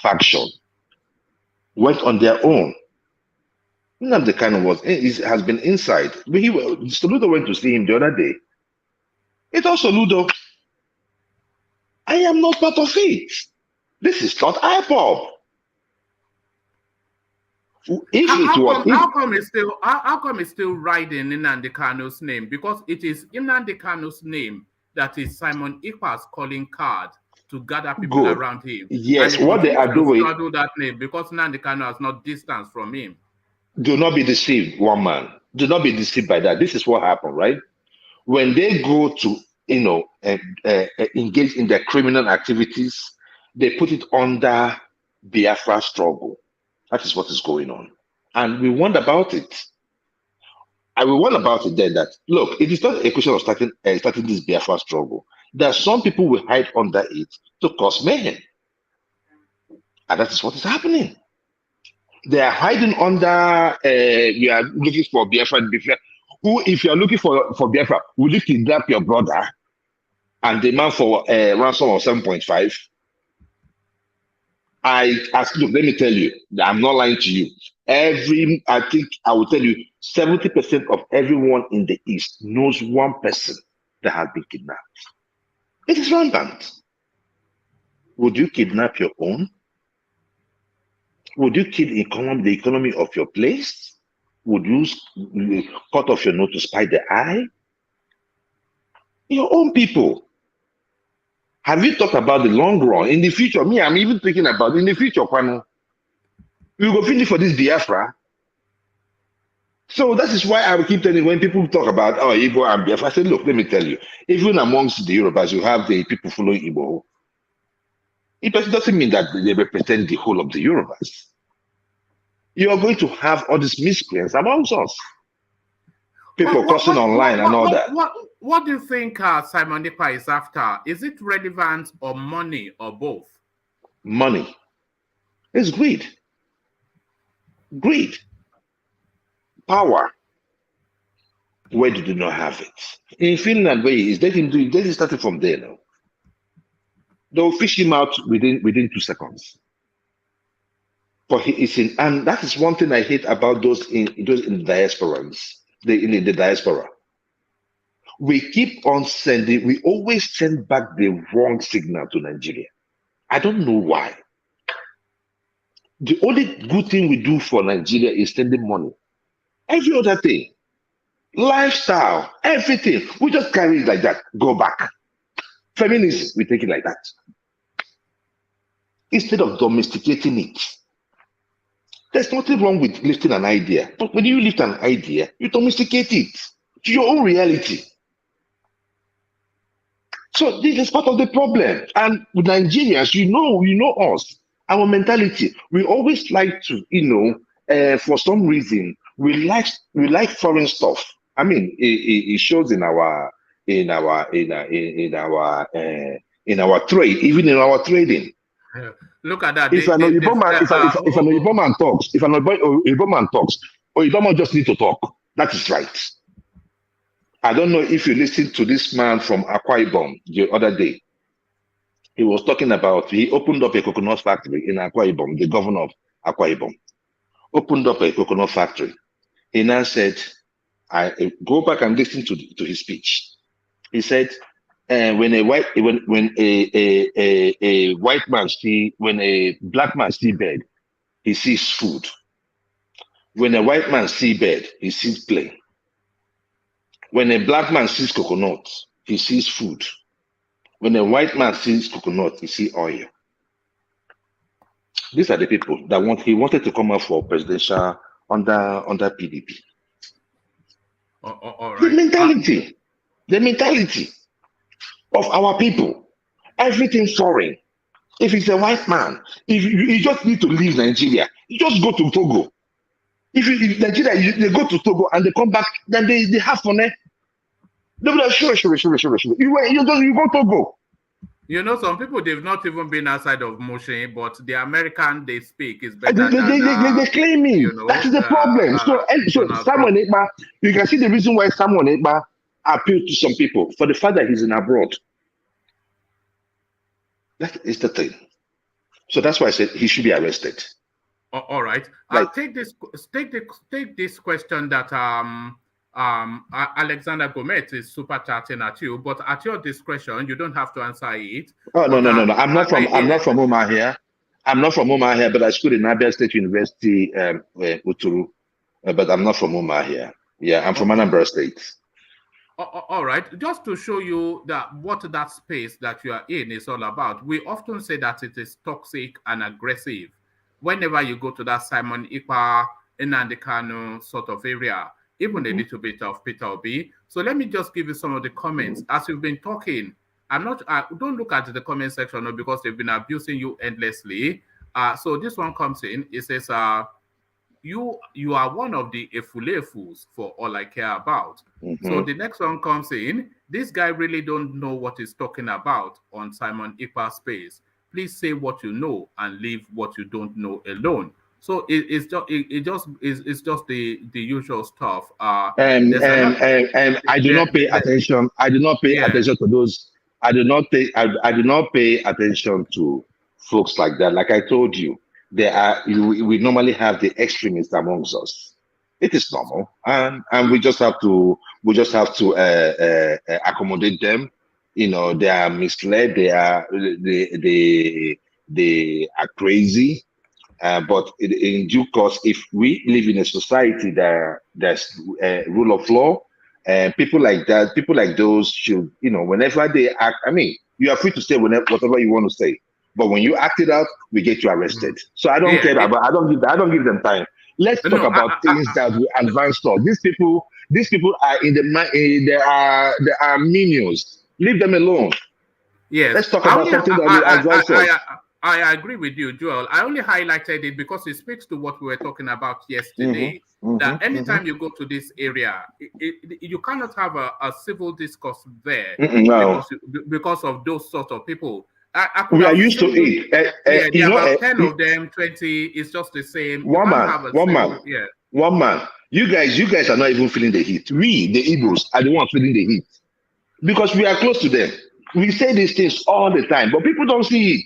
faction went on their own. Nnamdi Kanu has been inside. Soludo went to see him the other day. It also Soludo. I am not part of it. This is not IPOB. How come it's still riding Nnamdi Kanu's name? Because it is Nnamdi Kanu's name that is Simon Ekpa's calling card to gather people around him. Yes, what they are doing. Straddle that name because Nnamdi Kanu has not distanced from him. Do not be deceived, one man. Do not be deceived by that. This is what happened, right? When they go to engage in their criminal activities, they put it under Biafra struggle. That is what is going on. And we wonder about it. And we wonder about it then that, look, it is not a question of starting this Biafra struggle. There are some people will hide under it to cause mayhem. And that is what is happening. They are hiding under, you are looking for Biafra. Who, if you are looking for Biafra, will you kidnap your brother and demand for a ransom of 7.5? Look, let me tell you, I'm not lying to you. I think I will tell you, 70% of everyone in the East knows one person that has been kidnapped. It is rampant. Would you kidnap your own? Would you kill the economy of your place? Would you cut off your nose to spite the eye? Your own people. Have you talked about the long run? In the future, me, I'm even thinking about in the future, Kwano, we will finish for this Biafra. So that is why I will keep telling when people talk about Igbo and Biafra, I say, look, let me tell you, even amongst the Yorubas, you have the people following Igbo. It doesn't mean that they represent the whole of the Yorubas. You are going to have all these miscreants amongst us. People crossing online and all that. What do you think Simon Ekpa is after? Is it relevance or money or both? Money. It's greed. Greed. Power. Where did you not have it? In Finland, where he is, let him start it from there now. They'll fish him out within 2 seconds. But he is in, and that is one thing I hate about those in the diasporans, in the diaspora. We keep on sending, we always send back the wrong signal to Nigeria. I don't know why. The only good thing we do for Nigeria is sending money. Every other thing, lifestyle, everything, we just carry it like that, go back. Feminism, we take it like that. Instead of domesticating it. There's nothing wrong with lifting an idea, but when you lift an idea, you domesticate it to your own reality. So this is part of the problem. And with Nigerians, you know us, our mentality. We always like to, for some reason, we like foreign stuff. I mean, it shows in our trade, even in our trading. Yeah. Look at that. If an Igbo man talks, Igbo just need to talk. That is right. I don't know if you listened to this man from Akwa Ibom the other day. He was talking about, he opened up a coconut factory in Akwa Ibom, the governor of Akwa Ibom. Opened up a coconut factory. He now said, I go back and listen to his speech. He said, when a black man see bed, he sees food. When a white man see bed, he sees plane. When a black man sees coconut, he sees food. When a white man sees coconut, he sees oil. These are the people that he wanted to come out for presidential under PDP. All right. The mentality of our people, everything foreign. If it's a white man, if you just need to leave Nigeria, you just go to Togo. If Nigeria, they go to Togo and they come back, then they have money. They'll be like, sure. You go Togo. You know, some people, they've not even been outside of Moshe, but the American they speak is better They claim me. That is the problem. So Samuel Ekpa, you can see the reason why Samuel Ekpa appealed to some people for the fact that he's in abroad. That is the thing. So that's why I said he should be arrested. All right. Take this question that Alexander Gomez is super chatting at you, but at your discretion, you don't have to answer it. Oh no. I'm not from Umahia. I'm not from Umahia, but I schooled in Abia State University, Uturu. But I'm not from Umahia. Yeah, I'm from Anambra State. All right. Just to show you what that space that you are in is all about. We often say that it is toxic and aggressive. Whenever you go to that Simon Ekpa, Nnamdi Kanu sort of area, even a little bit of Peter Obi. So let me just give you some of the comments. As you've been talking, don't look at the comment section because they've been abusing you endlessly. So this one comes in, it says, you are one of the Efulefus for all I care about. So the next one comes in, this guy really don't know what he's talking about on Simon Ekpa space. Please say what you know and leave what you don't know alone. So it's just the usual stuff. And I do not pay attention. I do not pay attention to those. I do not pay attention to folks like that. Like I told you, we normally have the extremists amongst us. It is normal, and we just have to accommodate them. You know, they are misled. They are crazy. But in due course, if we live in a society that there's a rule of law People like that, people like those should, whenever they act, I mean, you are free to say whatever you want to say, but when you act it out, we get you arrested. So I don't care about. I don't give them time. Let's talk about things that will advance us. These people are they are minions. Leave them alone. Yes. Let's talk about something that will advance us. I agree with you, Joel. I only highlighted it because it speaks to what we were talking about yesterday. That anytime you go to this area, you cannot have a civil discourse there because of those sort of people. We are used to it. There are about 10 of them, 20. It's just the same. One man. You guys are not even feeling the heat. We, the Igbos, are the ones feeling the heat because we are close to them. We say these things all the time, but people don't see it.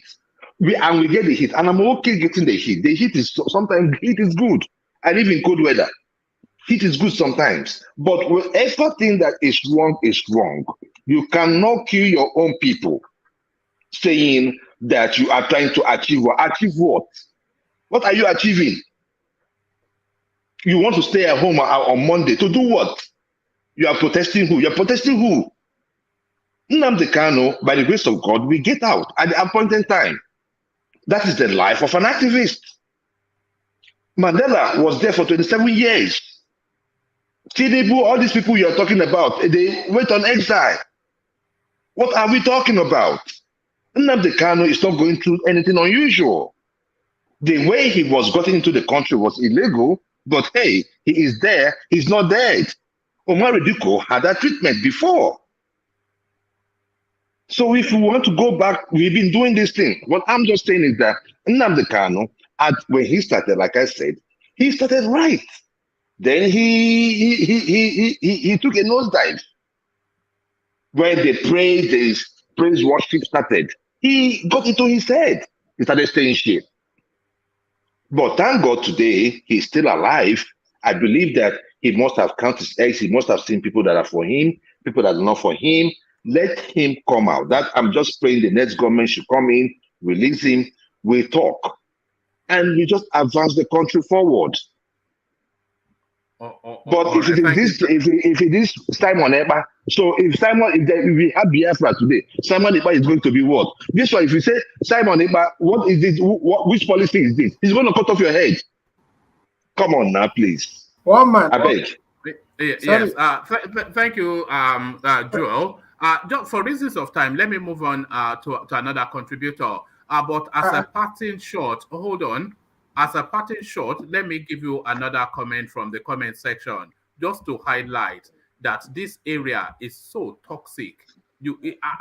We get the heat, and I'm okay getting the heat. The heat is sometimes good. I live in cold weather. Heat is good sometimes, but whatever thing that is wrong is wrong. You cannot kill your own people, saying that you are trying to achieve what? What are you achieving? You want to stay at home on Monday to do what? You are protesting who? You're protesting who? Nnamdi Kanu, by the grace of God, we get out at the appointed time. That is the life of an activist. Mandela was there for 27 years. Tinubu, all these people you're talking about, they went on exile. What are we talking about? Nnamdi Kanu is not going through anything unusual. The way he was gotten into the country was illegal, but hey, he is there, he's not dead. Omar Duko had that treatment before. So if we want to go back, we've been doing this thing. What I'm just saying is that Nnamdi Kanu, when he started, like I said, he started right. Then he took a nosedive. When the praise worship started, he got into his head. He started saying shit. But thank God today, he's still alive. I believe that he must have counted his eggs. He must have seen people that are for him, people that are not for him. Let him come out. That I'm just praying the next government should come in, release him, we talk. And we just advance the country forward. But if it is Simon Ekpa, so if we have Biafra today, Simon Ekpa is going to be what? This one, if you say Simon Ekpa, what is this? Which policy is this? He's going to cut off your head. Come on now, please. One man. I beg. Yes. Thank you, Joel. Just for reasons of time, let me move on to another contributor. But as a parting shot, hold on. As a parting shot, let me give you another comment from the comment section, just to highlight that this area is so toxic.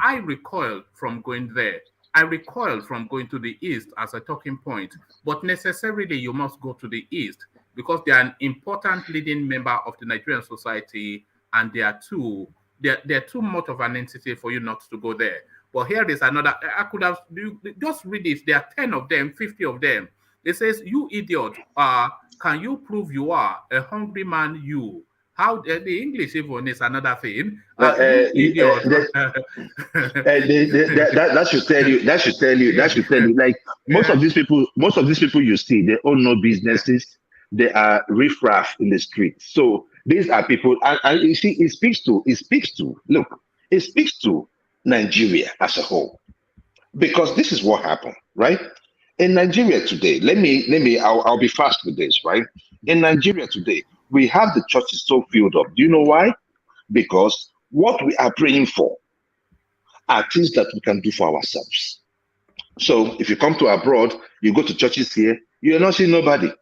I recoil from going there. I recoil from going to the east as a talking point, but necessarily you must go to the east because they are an important leading member of the Nigerian society, and they're too much of an entity for you not to go there. But here is another. I could have just read it. There are 10 of them, 50 of them. It says, "You idiot! Can you prove you are a hungry man? You." How the English even is another thing. Idiot. That should tell you. Like most of these people you see, they own no businesses. They are riffraff in the street. So these are people, and you see, it speaks to Nigeria as a whole, because this is what happened, right? In Nigeria today, I'll be fast with this, right? In Nigeria today, we have the churches so filled up. Do you know why? Because what we are praying for are things that we can do for ourselves. So if you come to abroad, you go to churches here, you're not seeing nobody.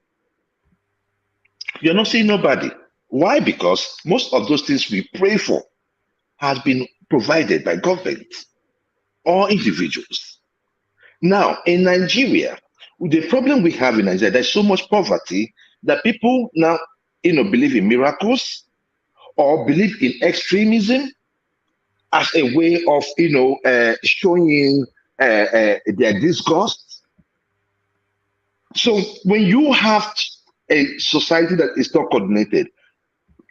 You're not seeing nobody. Why? Because most of those things we pray for has been provided by government or individuals. Now, in Nigeria, the problem we have in Nigeria, there's so much poverty that people now, believe in miracles or believe in extremism as a way of, showing their disgust. So when you have a society that is not coordinated,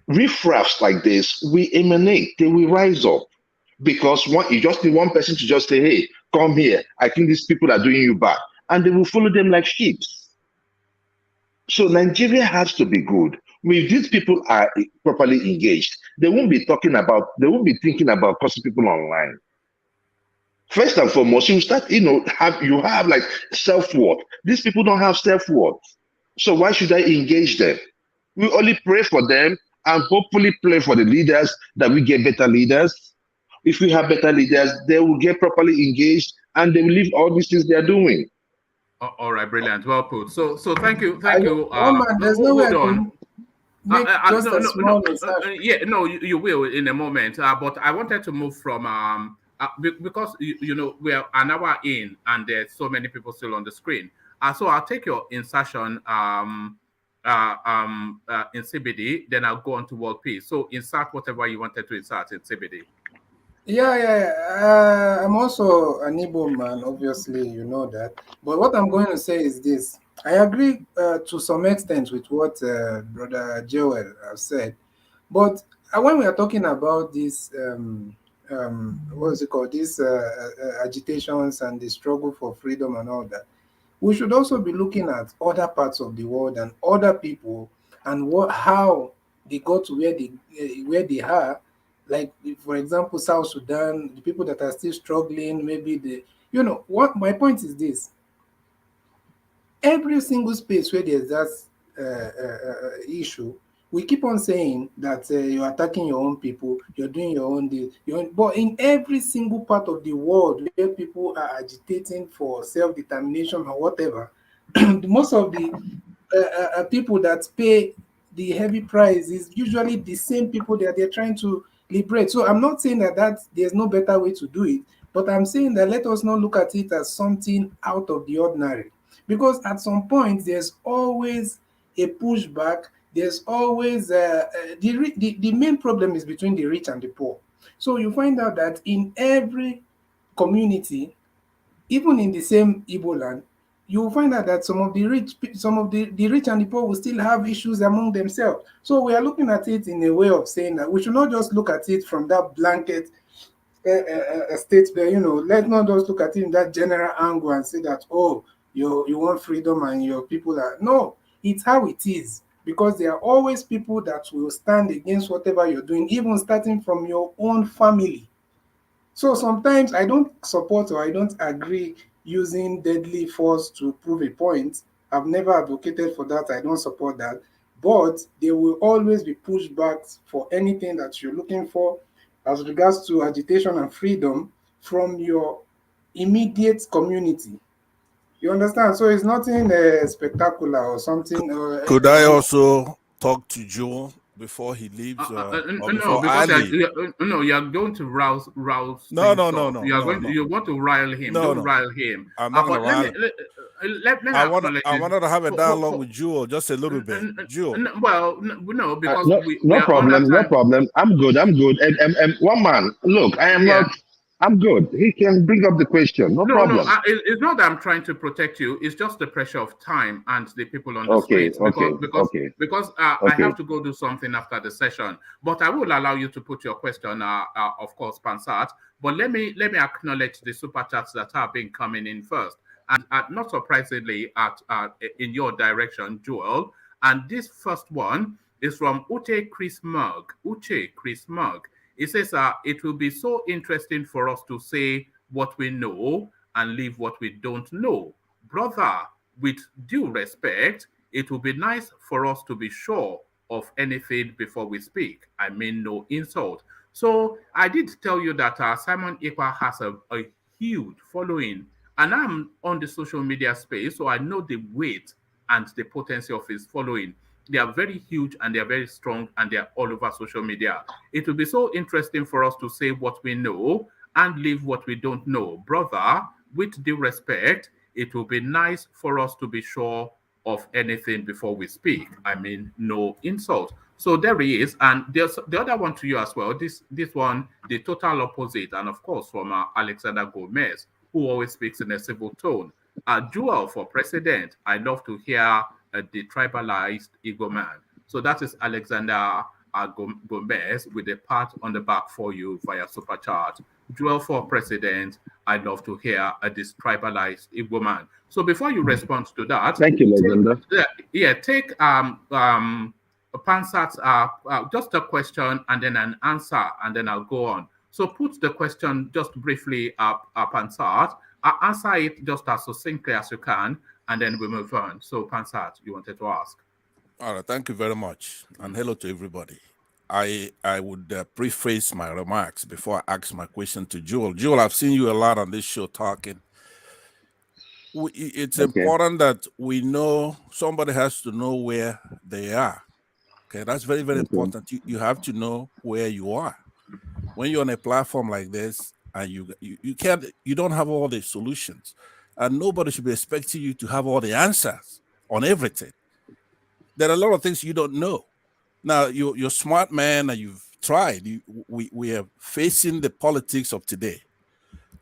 riffraffs like this will emanate, they will rise up. Because you just need one person to just say, hey, come here, I think these people are doing you bad. And they will follow them like sheep. So Nigeria has to be good. If these people are properly engaged, they won't be thinking about causing people online. First and foremost, you start, you have like self-worth. These people don't have self-worth. So why should I engage them? We only pray for them and hopefully pray for the leaders that we get better leaders. If we have better leaders, they will get properly engaged and they will leave all these things they are doing. All right, brilliant. Well put. So thank you. One man, there's no way I can make just a small you will in a moment. But I wanted to move from because we are an hour in and there's so many people still on the screen. So I'll take your insertion in CBD, then I'll go on to world peace. So insert whatever you wanted to insert in CBD. Yeah. I'm also an Igbo man, obviously, you know that. But what I'm going to say is this. I agree to some extent with what Brother Joel has said. But when we are talking about this, what is it called, these agitations and the struggle for freedom and all that, we should also be looking at other parts of the world and other people and how they got to where they are. Like, for example, South Sudan, the people that are still struggling, maybe what my point is this. Every single space where there's that issue, we keep on saying that you're attacking your own people, you're doing your own deal. But in every single part of the world where people are agitating for self-determination or whatever, most of the people that pay the heavy price is usually the same people that they're trying to liberate. So I'm not saying that there's no better way to do it, but I'm saying that let us not look at it as something out of the ordinary. Because at some point, there's always a pushback. There's always the main problem is between the rich and the poor. So you find out that in every community, even in the same Igbo land, you will find out that some of the rich and the poor will still have issues among themselves. So we are looking at it in a way of saying that we should not just look at it from that blanket state where, let's not just look at it in that general angle and say that, oh, you want freedom and your people are. No, it's how it is. Because there are always people that will stand against whatever you're doing, even starting from your own family. So sometimes I don't support or I don't agree using deadly force to prove a point. I've never advocated for that. I don't support that. But there will always be pushbacks for anything that you're looking for as regards to agitation and freedom from your immediate community. You understand? So it's nothing spectacular or something. Could I also talk to Joe before he leaves? No, because you're going to rouse. No. You want to rile him. Don't rile him. I'm not going to rile him. I wanted to have a dialogue with Joe, just a little bit. Joe. No, because no problem. I'm good. And one man, look, I am not. I'm good. He can bring up the question. No problem. No, it's not that I'm trying to protect you. It's just the pressure of time and the people on the streets. Because I have to go do something after the session. But I will allow you to put your question, of course, Pansat. But let me acknowledge the super chats that have been coming in first. And not surprisingly, in your direction, Joel. And this first one is from Uche Chris Mugg. It says, it will be so interesting for us to say what we know and leave what we don't know. Brother, with due respect, it will be nice for us to be sure of anything before we speak. I mean, no insult. So I did tell you that Simon Ekpa has a huge following, and I'm on the social media space, so I know the weight and the potency of his following. They are very huge and they are very strong and they are all over social media. It will be so interesting for us to say what we know and leave what we don't know. Brother, with due respect, it will be nice for us to be sure of anything before we speak. I mean, no insult. So there he is. And there's the other one to you as well. This one, the total opposite. And of course, from Alexander Gomez, who always speaks in a civil tone. Dual for president. I love to hear the tribalized Igbo man. So that is Alexander Gomez with a pat on the back for you via super chat. Dual for president. I love to hear this tribalized Igbo man. So before you respond to that, thank you, Alexander. Take Pansat, just a question and then an answer, and then I'll go on. So put the question just briefly up, Pansat. Answer it just as succinctly as you can, and then we move on. So Pansat, you wanted to ask. All right, thank you very much, and hello to everybody. I would preface my remarks before I ask my question to Joel. Joel, I've seen you a lot on this show talking. It's important that we know, somebody has to know where they are. Okay, that's very, very important. You have to know where you are. When you're on a platform like this and you don't have all the solutions, and nobody should be expecting you to have all the answers on everything. There are a lot of things you don't know. Now, you're a smart man and you've tried. We are facing the politics of today.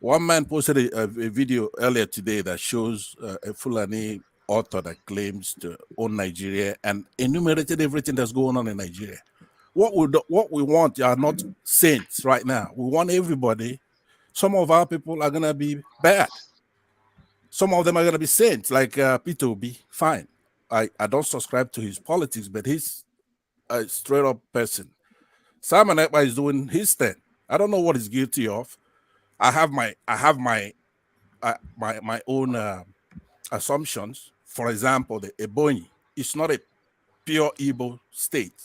One man posted a video earlier today that shows a Fulani author that claims to own Nigeria and enumerated everything that's going on in Nigeria. What we want are not saints right now. We want everybody. Some of our people are going to be bad. Some of them are going to be saints, like Peter Obi. Fine. I don't subscribe to his politics, but he's a straight up person. Simon Ekpa is doing his thing. I don't know what he's guilty of. I have my own assumptions. For example, the Ebonyi is not a pure Igbo state.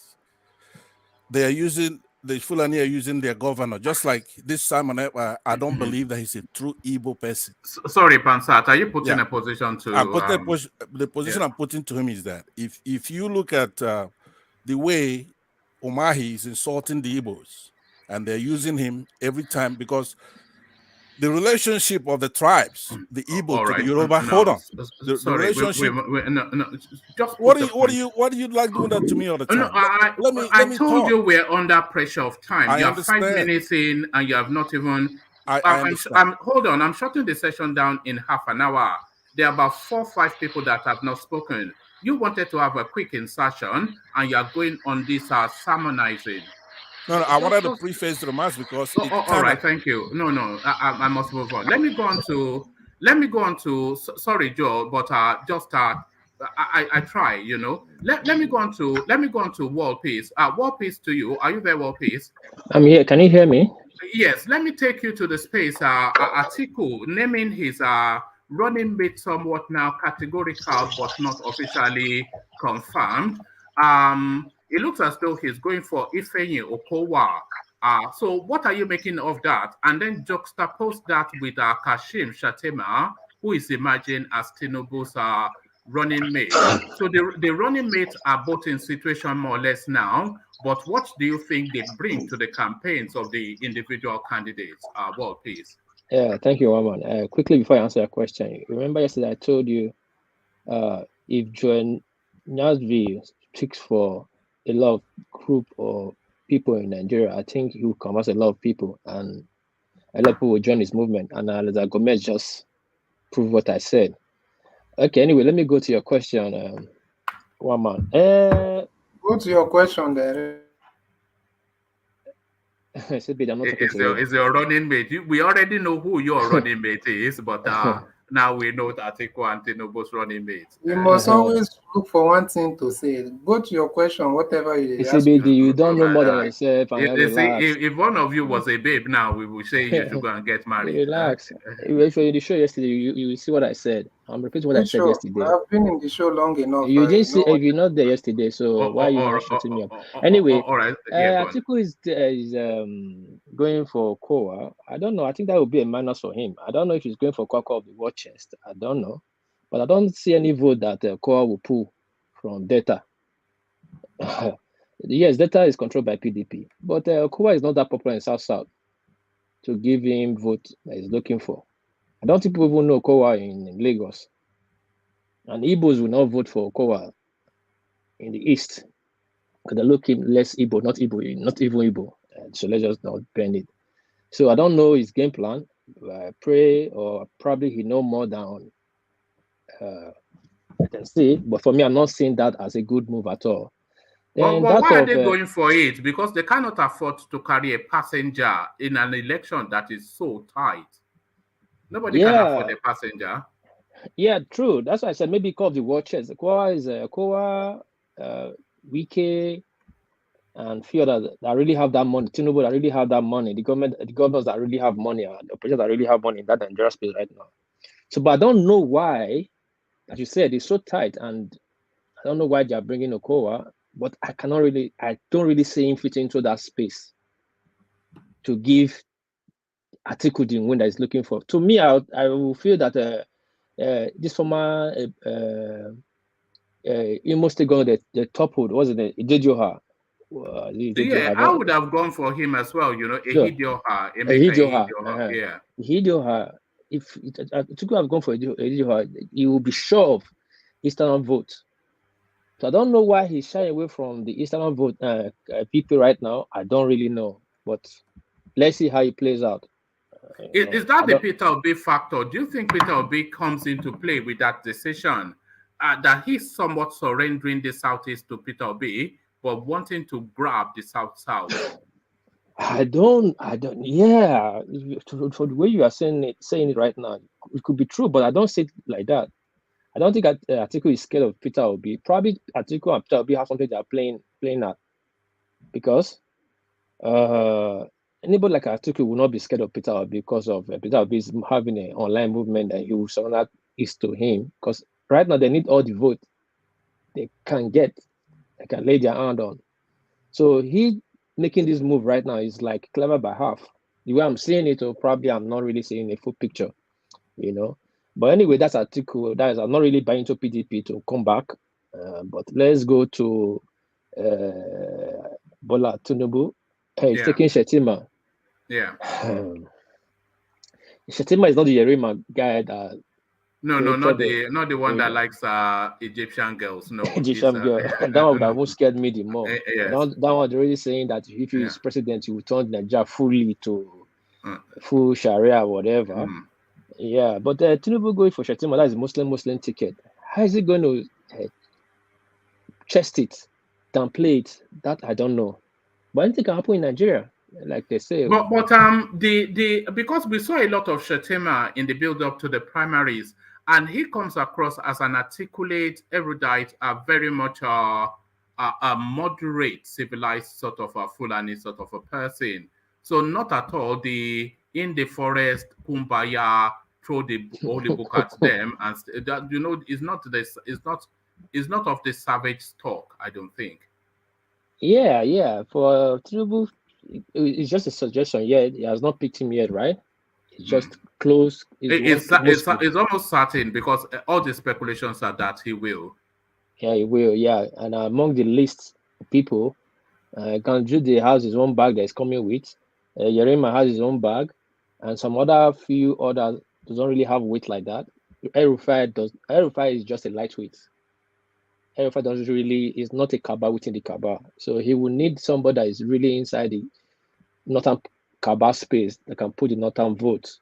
They are using, the Fulani are using their governor, just like this Simon Ekpa. I don't believe that he's a true Igbo person. Sorry, Pansat, are you putting a position to? The position I'm putting to him is that if you look at the way Umahi is insulting the Igbos, and they're using him every time, because the relationship of the tribes, the Igbo to the Yoruba. Hold on. The relationship. Just what do you like doing that to me all the time? I told you we're under pressure of time. You have 5 minutes in, and you have not even. Hold on. I'm shutting the session down in half an hour. There are about 4 or 5 people that have not spoken. You wanted to have a quick insertion, and you are going on this sermonizing. No, I wanted to preface the remarks because. All right, thank you. No, I must move on. Let me go on to. Sorry, Joe, but I try. You know. Let me go on to World Peace. World Peace to you. Are you there, World Peace? I'm here. Can you hear me? Yes. Let me take you to the space. Atiku naming his running mate somewhat now categorical but not officially confirmed. It looks as though he's going for Ifeanyi Okowa. So what are you making of that? And then juxtapose that with Kashim Shettima, who is emerging as Tinubu's running mate. So the running mates are both in situation more or less now, but what do you think they bring to the campaigns of the individual candidates? World Peace. Yeah, thank you, Waman. Quickly before I answer your question, remember yesterday I told you if Joan Nasvi speaks for a lot of group or people in Nigeria, I think he will converse a lot of people, and a lot of people will join his movement. And Aleza Gomez just proved what I said. Okay, anyway, let me go to your question, Waman. Go to your question there. Is your running mate? We already know who your running mate is, but now we know that Atiku and Tinubu's running mates. You must always look for one thing to say. Go to your question, whatever you ask. You don't know more than yourself. If one of you was a babe now, we will say you should go and get married. Relax. If you're in the show yesterday, you will see what I said. I'm repeating what I said yesterday. I've been in the show long enough. You didn't see if you're not there yesterday, so why are you not shutting me up? Anyway, Atiku is going for Okowa. I don't know. I think that would be a minus for him. I don't know if he's going for Kwakwa of the war chest. I don't know. But I don't see any vote that Okowa will pull from Delta. Yes, Delta is controlled by PDP. But Okowa is not that popular in South to give him vote that he's looking for. I don't think people even know Okowa in Lagos. And Igbos will not vote for Okowa in the East because they're looking less Igbo, not even Igbo. So let's just not bend it. So I don't know his game plan. I pray, or probably he know more than I can see. But for me, I'm not seeing that as a good move at all. Well, why are they going for it? Because they cannot afford to carry a passenger in an election that is so tight. Nobody can afford a passenger. Yeah, true. That's why I said maybe call the watchers. Okowa Wike and few others that really have that money, Tinubu that really have that money, the governors that really have money, the operators that really have money in that Nigeria space right now. So, but I don't know why, as you said, it's so tight, and I don't know why they are bringing Okowa, but I don't really see him fit into that space to give Atiku the win that he's looking for. To me, I will feel that this former Imo State governor, the topwood, wasn't it? Ijejoha. Yeah, I would have gone for him as well. You know, Ehidioha, Emeka Ehidioha. Yeah, Ehidioha. If Atiku have gone for Ehidioha, he will be sure of Eastern vote. So I don't know why he's shying away from the Eastern vote people right now. I don't really know, but let's see how it plays out. Is that the Peter Obi factor? Do you think Peter Obi comes into play with that decision that he's somewhat surrendering the Southeast to Peter Obi, but wanting to grab the South? I don't. Yeah, for the way you are saying it right now, it could be true, but I don't see it like that. I don't think Atiku is scared of Peter Obi. Probably Atiku and Peter Obi have something they are playing at, because anybody like Atiku will not be scared of Peter Obi because of Peter Obi is having an online movement and he will surrender is to him, because right now they need all the vote they can get, they can lay their hand on. So he making this move right now is like clever by half. The way I'm seeing it, or probably I'm not really seeing a full picture, you know. But anyway, that's Atiku. That is, I'm not really buying into PDP to come back. But let's go to Bola Tinubu. He's taking Shettima. Yeah. Shettima is not the Yerima guy that. No, not the one that likes Egyptian girls. No, Egyptian girl. That one would have scared me the more. Yes. That one really saying that if he is president, he will turn Nigeria fully to full Sharia or whatever. Yeah, but Tinubu going for Shettima, that is Muslim ticket. How is he going to chest it, downplay it? That I don't know. But anything can happen in Nigeria, like they say. But because we saw a lot of Shettima in the build-up to the primaries, and he comes across as an articulate, erudite, very much a moderate, civilized sort of a Fulani sort of a person. So not at all the in the forest, kumbaya, throw the holy book at them, and that, you know, is not of the savage stock, I don't think. Yeah. For Tinubu, it's just a suggestion. Yeah, he has not picked him yet, right? It's just close. It's almost certain, because all the speculations are that he will. Yeah, he will. Yeah, and among the list of people, Ganjude has his own bag that he's coming with. Yerima has his own bag, and some few others don't really have weight like that. El-Rufai is just a lightweight. El-Rufai is not a Kaaba within the Kaaba. So he will need somebody that is really inside the Northern Kaaba space that can put the Northern vote.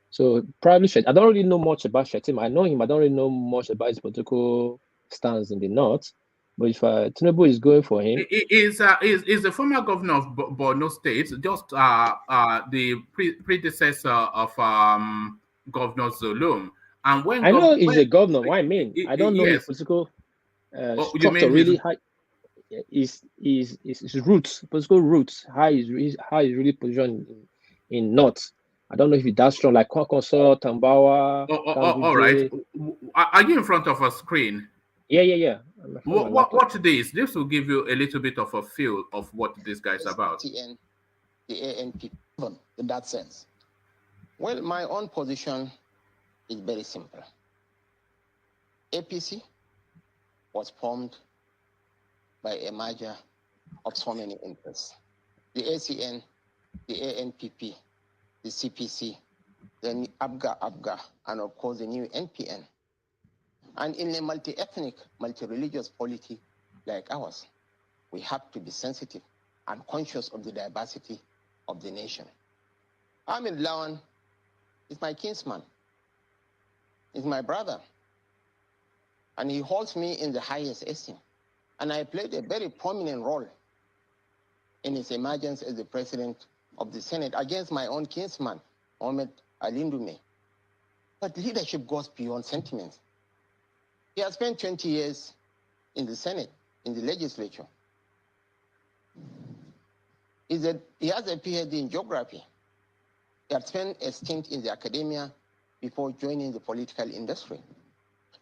So probably I don't really know much about Shettima. I know him. I don't really know much about his political stance in the North. But if Tinubu is going for him, is the former governor of Borno State, just the predecessor of Governor Zulum. And when I know he's a governor. What I mean, I don't know his political structure really high. His roots, political roots, how he's really positioned in North. I don't know if he's that strong like Kwankwaso, Tambawa. All right. Are you in front of a screen? Yeah. Watch this. This will give you a little bit of a feel of what this guy is about. The ANP in that sense. Well, my own position is very simple. APC was formed by a merger of so many interests. The ACN, the ANPP, the CPC, the ABGA, and of course the new NPN. And in a multi-ethnic, multi-religious polity like ours, we have to be sensitive and conscious of the diversity of the nation. Lawan is my kinsman. He's my brother. And he holds me in the highest esteem. And I played a very prominent role in his emergence as the president of the Senate against my own kinsman, Mohamed Alindume. But leadership goes beyond sentiments. He has spent 20 years in the Senate in the legislature. He has a PhD in geography. He had spent a stint in the academia before joining the political industry.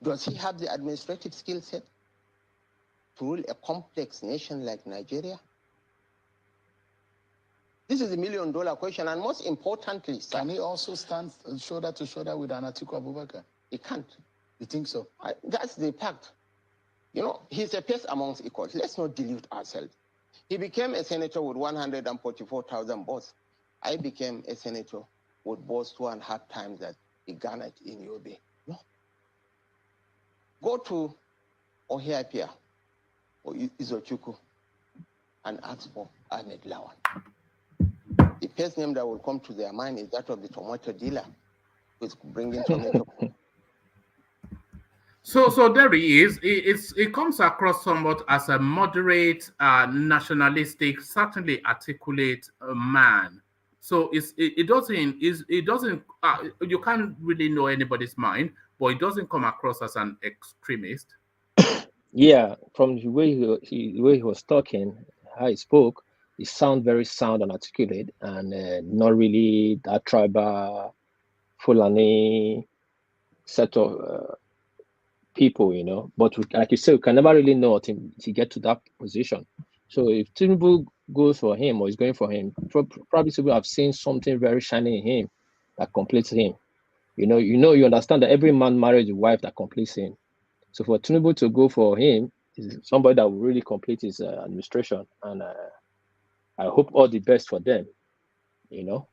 Does he have the administrative skill set to rule a complex nation like Nigeria? This is $1 million question, and most importantly, sir, can he also stand shoulder to shoulder with an Atiku Abubakar? He can't. You think so? That's the fact. You know, he's a peer amongst equals. Let's not delude ourselves. He became a senator with 144,000 votes. I became a senator with votes 2.5 times that he garnered in Yobe. No. Go to Ohiapia or Izochuku and ask for Ahmed Lawan. The first name that will come to their mind is that of the tomato dealer who's bringing tomato. So there he is. It comes across somewhat as a moderate, nationalistic, certainly articulate man. So it doesn't. You can't really know anybody's mind, but it doesn't come across as an extremist. Yeah, from the way he was talking, how he spoke, he sound very sound and articulate, and not really that tribal, Fulani set of people, you know. But like you said, we can never really know until he get to that position. So if Tinubu goes for him or is going for him, probably people have seen something very shiny in him that completes him. You understand that every man marries a wife that completes him. So for Tinubu to go for him is somebody that will really complete his administration, and I hope all the best for them. You know,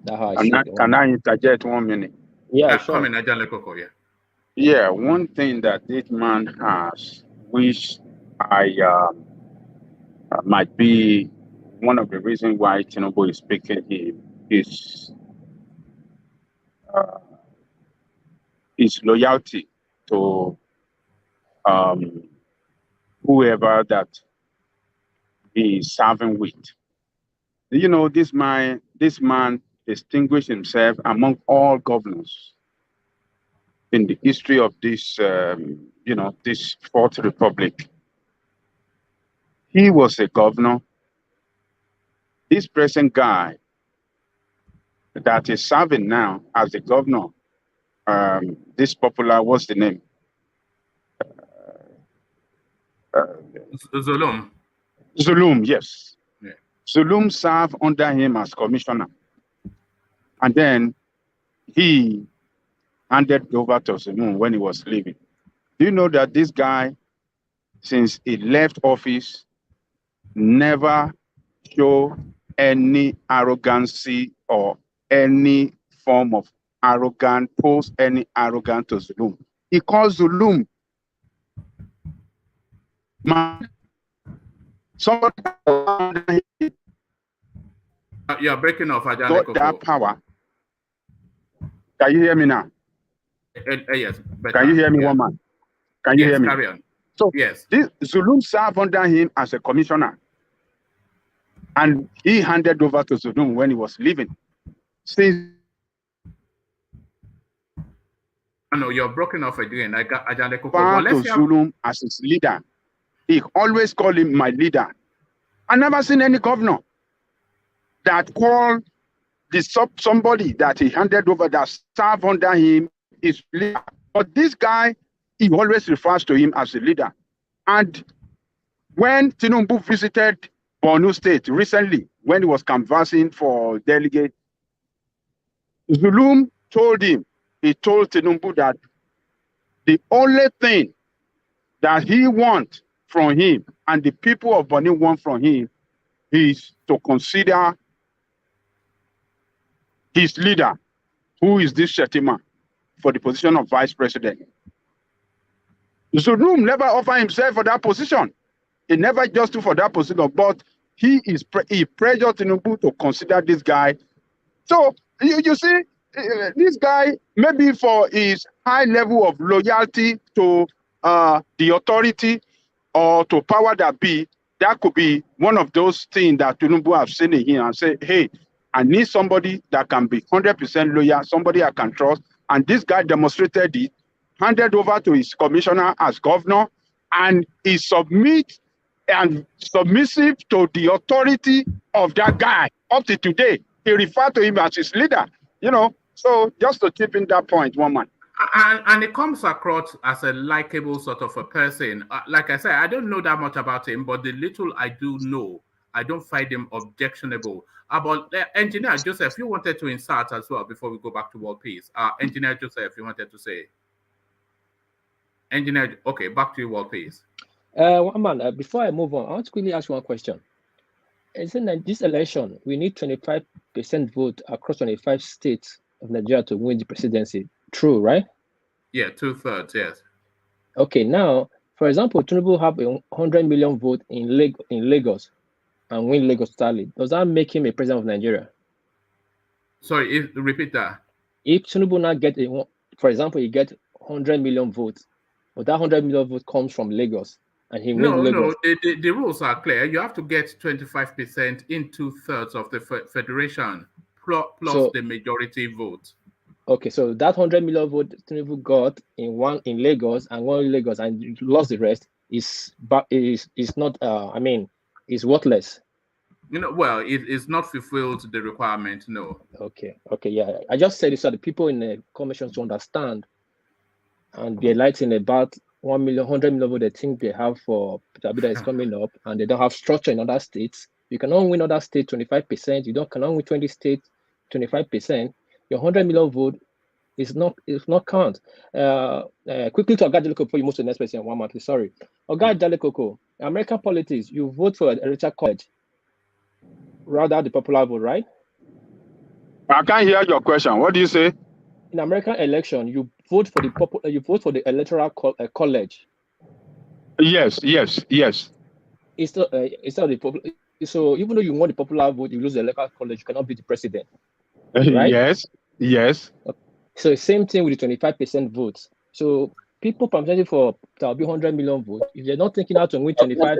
that's how I see it. Can I interject 1 minute? Yeah, sure. Come in, Ajalekoko, yeah. Yeah, one thing that this man has, which might be one of the reasons why Tinubu is picking him, is his loyalty to whoever that he is serving with. You know, this man distinguished himself among all governors in the history of this, this Fourth Republic. He was a governor. This present guy that is serving now as the governor, this popular, what's the name? Zulum. Zulum, yes. Yeah. Zulum served under him as commissioner. And then he handed over to Zulum when he was leaving. Do you know that this guy, since he left office, never showed any arrogancy or any form of arrogance, pose any arrogance to Zulum? He calls Zulum man. Somebody you're breaking off, got that power. Can you hear me now? Yes. Better. Can you hear me, woman? Can you hear me? Carry on. So yes, this Zulum served under him as a commissioner, and he handed over to Zulum when he was leaving. Since no, you're broken off again. I got Ajalekoko. Well, to Zulum as his leader, he always called him my leader. I never seen any governor that called somebody that he handed over that served under him his leader. But this guy, he always refers to him as a leader. And when Tinubu visited Borno State recently, when he was canvassing for delegate, Zulum told Tinubu that the only thing that he wants from him and the people of Borno want from him is to consider his leader, who is this Shettima, for the position of vice president. Zulum never offered himself for that position. He never just stood for that position, but he pressured Tinubu to consider this guy. So you see, this guy, maybe for his high level of loyalty to the authority or to power that be, that could be one of those things that Tinubu have seen in him and say, hey, I need somebody that can be 100% loyal, somebody I can trust. And this guy demonstrated it, handed over to his commissioner as governor, and is submissive to the authority of that guy up to today. He referred to him as his leader, So just to chip in that point, one man. And it comes across as a likable sort of a person. Like I said, I don't know that much about him, but the little I do know, I don't find him objectionable. About Engineer Joseph, you wanted to insert as well before we go back to world peace. Engineer Joseph, you wanted to say. Engineer, okay, back to you, world peace. One man, before I move on, I want to quickly ask one question. Isn't that this election, we need 25% vote across 25 states of Nigeria to win the presidency? True, right? Yeah, 2/3, yes. Okay, now, for example, Tinubu have 100 million vote in Lagos and win Lagos totally. Does that make him a president of Nigeria? Sorry, repeat that. If Tinubu now get, for example, he get 100 million votes, but that 100 million vote comes from Lagos, and he wins Lagos. No, the rules are clear. You have to get 25% in 2/3 of the federation, plus the majority vote. Okay, so that 100 million vote Tinubu got in Lagos and one in Lagos and lost the rest is not. Is worthless. Well, it is not fulfilled the requirement. No. Okay, yeah. I just said this so the people in the commission to understand and be enlightened about 100 million vote they think they have for Peter Obi that is coming up, and they don't have structure in other states. You cannot win other states 25%. You cannot win 20 states 25%. Your 100 million vote is not count. Quickly to Oga Jalekoko before you move to the next person. One month, sorry. Oga Jalekoko, American politics, you vote for the electoral college rather the popular vote, right? I can't hear your question. What do you say? In American election, you vote for the electoral college. Yes. It's not the popular. So even though you won the popular vote, you lose the electoral college. You cannot be the president. Right? Yes. So same thing with the 25% votes. So people percentage for 100 million votes. If they're not thinking how to win 25%,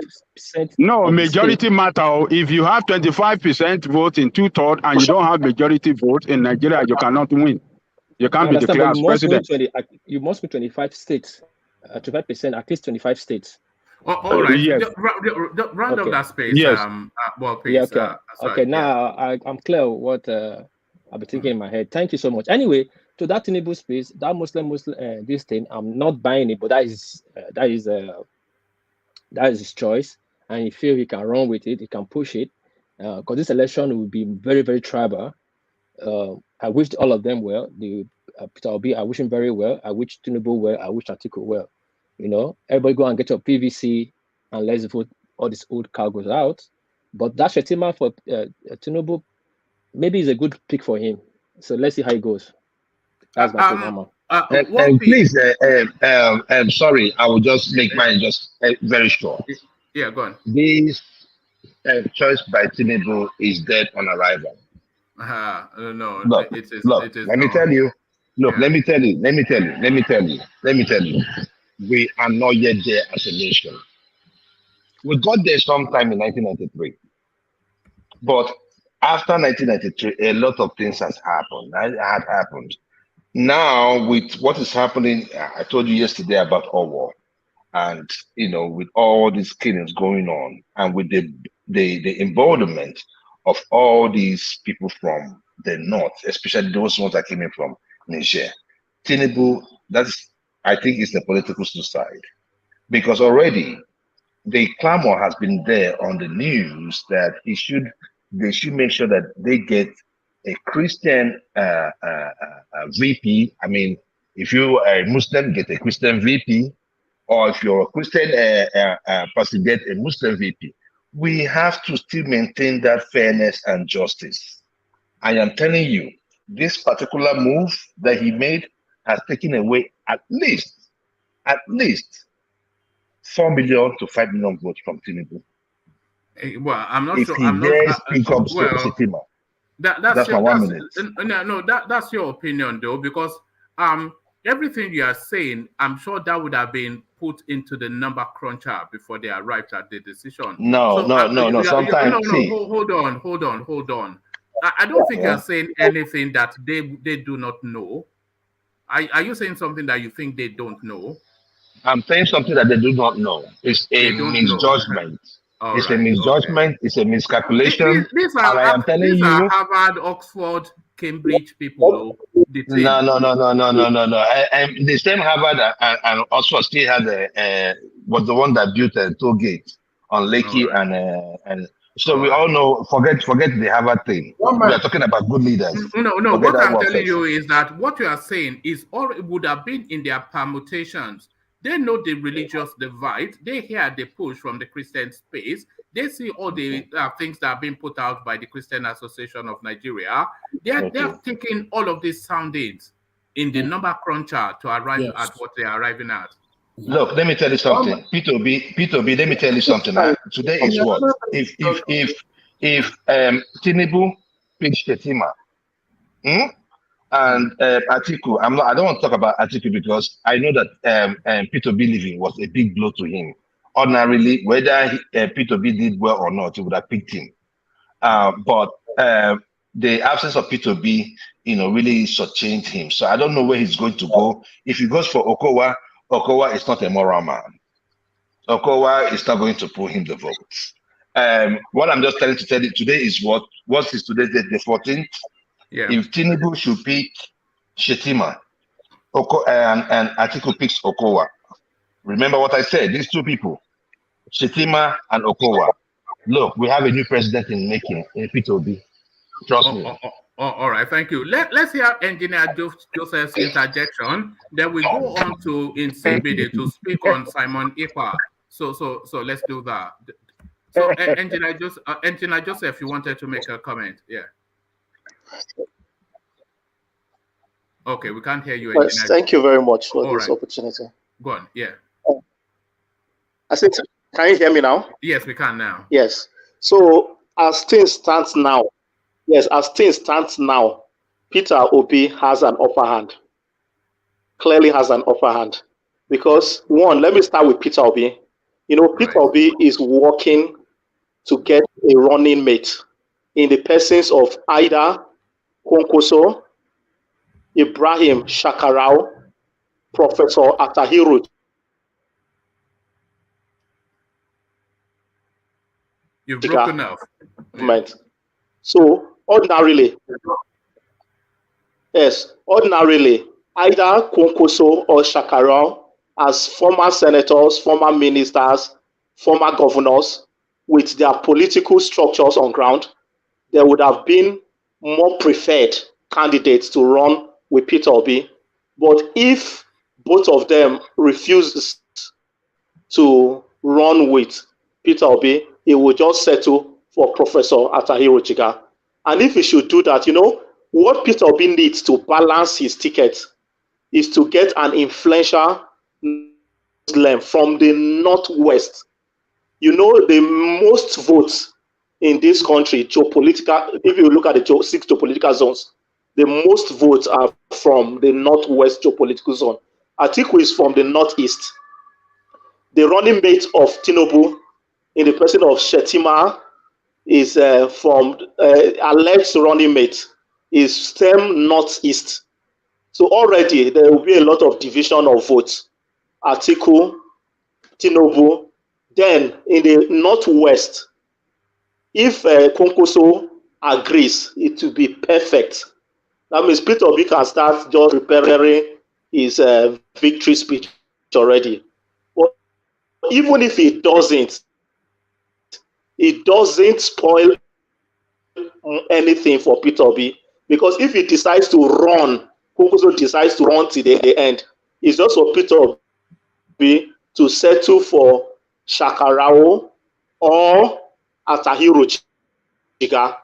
no majority matter. If you have 25% vote in 2/3 and you don't have majority vote in Nigeria, you cannot win. You can't be declared as president. You must be 25 states, 25%, at least 25 states. All right. Yes. Round up that space. Yes. Okay. Now I'm clear what I've been thinking in my head. Thank you so much. Anyway, to that Tinubu space, that Muslim this thing, I'm not buying it, but that is his choice, and he feel he can run with it, he can push it, because this election will be very, very tribal. I wish all of them well. The Peter Obi, I wish him very well. I wish Tinubu well. I wish Atiku well. Everybody go and get your PVC and let's vote all these old cargoes out. But that Shettima for Tinubu maybe is a good pick for him. So let's see how it goes. That's my mama. And please, sorry, I will just make mine just very short. Yeah, go on. This choice by Tinubu is dead on arrival. No, look, it is. Let me tell you. Look, let me tell you. We are not yet there as a nation. We got there sometime in 1993. But after 1993, a lot of things had happened. Now, with what is happening, I told you yesterday about Owo, and with all these killings going on, and with the embodiment of all these people from the north, especially those ones that came in from Niger, Tinubu, I think it's the political suicide, because already the clamor has been there on the news that they should make sure that they get a Christian VP. I mean, if you are a Muslim, get a Christian VP, or if you're a Christian person, get a Muslim VP. We have to still maintain that fairness and justice. I am telling you, this particular move that he made has taken away at least 4 million to 5 million votes from Tinubu. Well, I'm not if sure. He I'm dares not. speak up Shettima. That's my 1 minute. That's your opinion, though, because everything you are saying, I'm sure that would have been put into the number cruncher before they arrived at the decision. No. Sometimes. Hold on. I don't think you're saying anything that they do not know. Are you saying something that you think they don't know? I'm saying something that they do not know. It's a They don't know. misjudgment. All It's a right. Okay. misjudgment. It's a miscalculation. These And I am telling you, Harvard, Oxford, Cambridge people. Oh, the no, team. no. The same Harvard and Oxford still had was the one that built a toll gate on Lakey All right. and so All we right. all know. Forget the Harvard thing. One We are man. talking about good leaders. No. Forget What that I'm one telling first. you is that what you are saying is all it would have been in their permutations. They know the religious divide. They hear the push from the Christian space. They see all the things that are being put out by the Christian Association of Nigeria. They are taking all of these soundings in the number cruncher to arrive at what they are arriving at. Look, let me tell you something. P2B, let me tell you something. Today is what? If Tinubu picks Shettima, and Atiku, I don't want to talk about Atiku because I know that P2B leaving was a big blow to him. Ordinarily, whether P2B did well or not, he would have picked him. But the absence of P2B, really shortchanged him. So I don't know where he's going to go. If he goes for Okowa, Okowa is not a moral man. Okowa is not going to pull him the vote. What I'm just trying to tell you today is what is today's date, the 14th? Yeah. If Tinubu should pick Shettima, and Atiku picks Okowa, remember what I said, these two people, Shettima and Okowa. Look, we have a new president in making, in P2B. Trust me. All right, thank you. Let's hear Engineer Joseph's interjection. Then we go on to Insigbide to speak on Simon Ekpa. So let's do that. So Engineer Joseph, you wanted to make a comment, yeah. Okay, we can't hear you. Yes, thank you very much for this opportunity. Go on, yeah. I said, can you hear me now? Yes, we can now. Yes. So as things stand now, Peter Obi has an upper hand. Clearly has an upper hand. Because one, let me start with Peter Obi. Peter Obi is working to get a running mate in the persons of Ida Kwankwaso, Ibrahim Shakarau, Professor Atahiru. You've broken up. So ordinarily, either Kwankwaso or Shakarau, as former senators, former ministers, former governors, with their political structures on ground, there would have been more preferred candidates to run with Peter Obi. But if both of them refuse to run with Peter Obi, he will just settle for Professor Atahiru Jiga. And if he should do that, what Peter Obi needs to balance his ticket is to get an influential Muslim from the Northwest. The most votes in this country, geopolitical, if you look at the 6 geopolitical zones, the most votes are from the Northwest geopolitical zone. Atiku is from the Northeast. The running mate of Tinubu in the person of Shettima is from alleged running mate is same Northeast. So already there will be a lot of division of votes. Atiku, Tinubu. Then in the Northwest, if Kwankwaso agrees, it will be perfect. That means Peter Obi can start just preparing his victory speech already. But even if it doesn't spoil anything for Peter Obi, because if he decides to run, Kwankwaso decides to run till the end, it's just for Peter Obi to settle for Shakarao or Atahiru Jiga.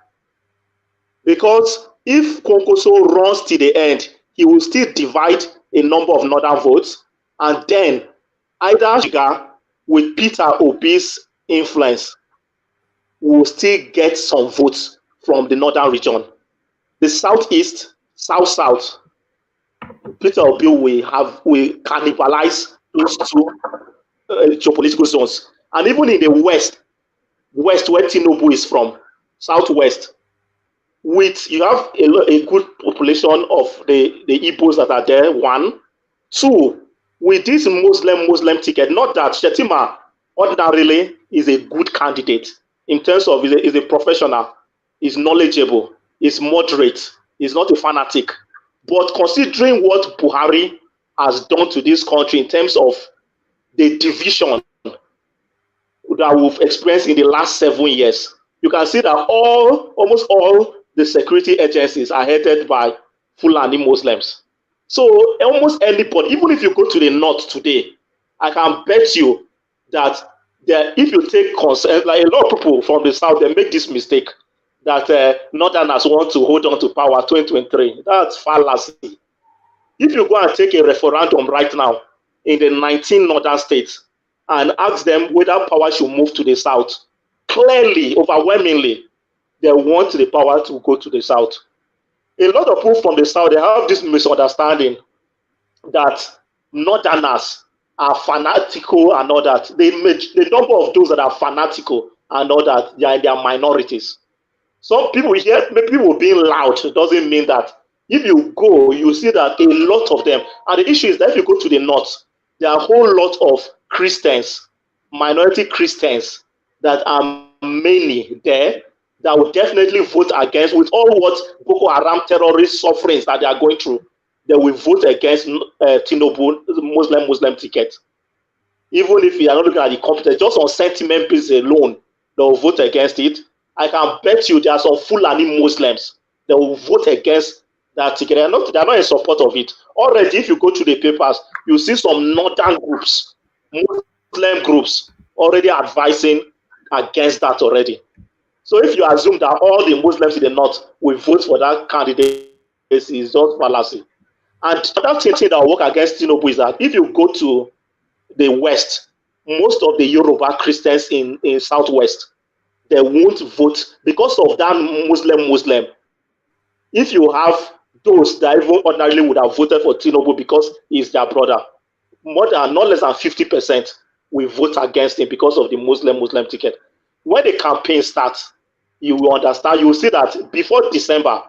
Because if Kwankwaso runs to the end, he will still divide a number of northern votes, and then either Jiga with Peter Obi's influence will still get some votes from the northern region. The southeast, south, Peter Obi will cannibalize those two geopolitical zones. And even in the west where Tinubu is from, southwest, you have a good population of the Igbos that are there, 1. 2, with this Muslim ticket, not that Shettima ordinarily is a good candidate in terms of is a professional, is knowledgeable, is moderate, is not a fanatic. But considering what Buhari has done to this country in terms of the division that we've experienced in the last 7 years, you can see that almost all the security agencies are headed by Fulani Muslims. So almost anybody, even if you go to the north today, I can bet you that if you take consent, like a lot of people from the south, they make this mistake that northerners want to hold on to power 2023. That's fallacy. If you go and take a referendum right now in the 19 northern states and ask them whether power should move to the south, clearly, overwhelmingly, they want the power to go to the south. A lot of people from the south, they have this misunderstanding that northerners are fanatical and all that. The number of those that are fanatical and all that, they are minorities. Some people here, maybe people being loud, it doesn't mean that. If you go, you see that a lot of them, and the issue is that if you go to the north, there are a whole lot of Christians, minority Christians, that are many there that will definitely vote against, with all what Boko Haram terrorist sufferings that they are going through, they will vote against Tinubu, Muslim ticket. Even if you are not looking at the competence, just on sentiment basis alone, they will vote against it. I can bet you there are some Fulani Muslims that will vote against that ticket. They are not in support of it. Already, if you go to the papers, you see some northern groups, Muslim groups, already advising against that already. So if you assume that all the Muslims in the north will vote for that candidate, it's just fallacy. And another thing that will work against Tinubu is that if you go to the west, most of the Yoruba Christians in southwest, they won't vote because of that Muslim. If you have those that even ordinarily would have voted for Tinubu because he's their brother, not less than 50% will vote against him because of the Muslim ticket. When the campaign starts, you will understand, you will see that before December,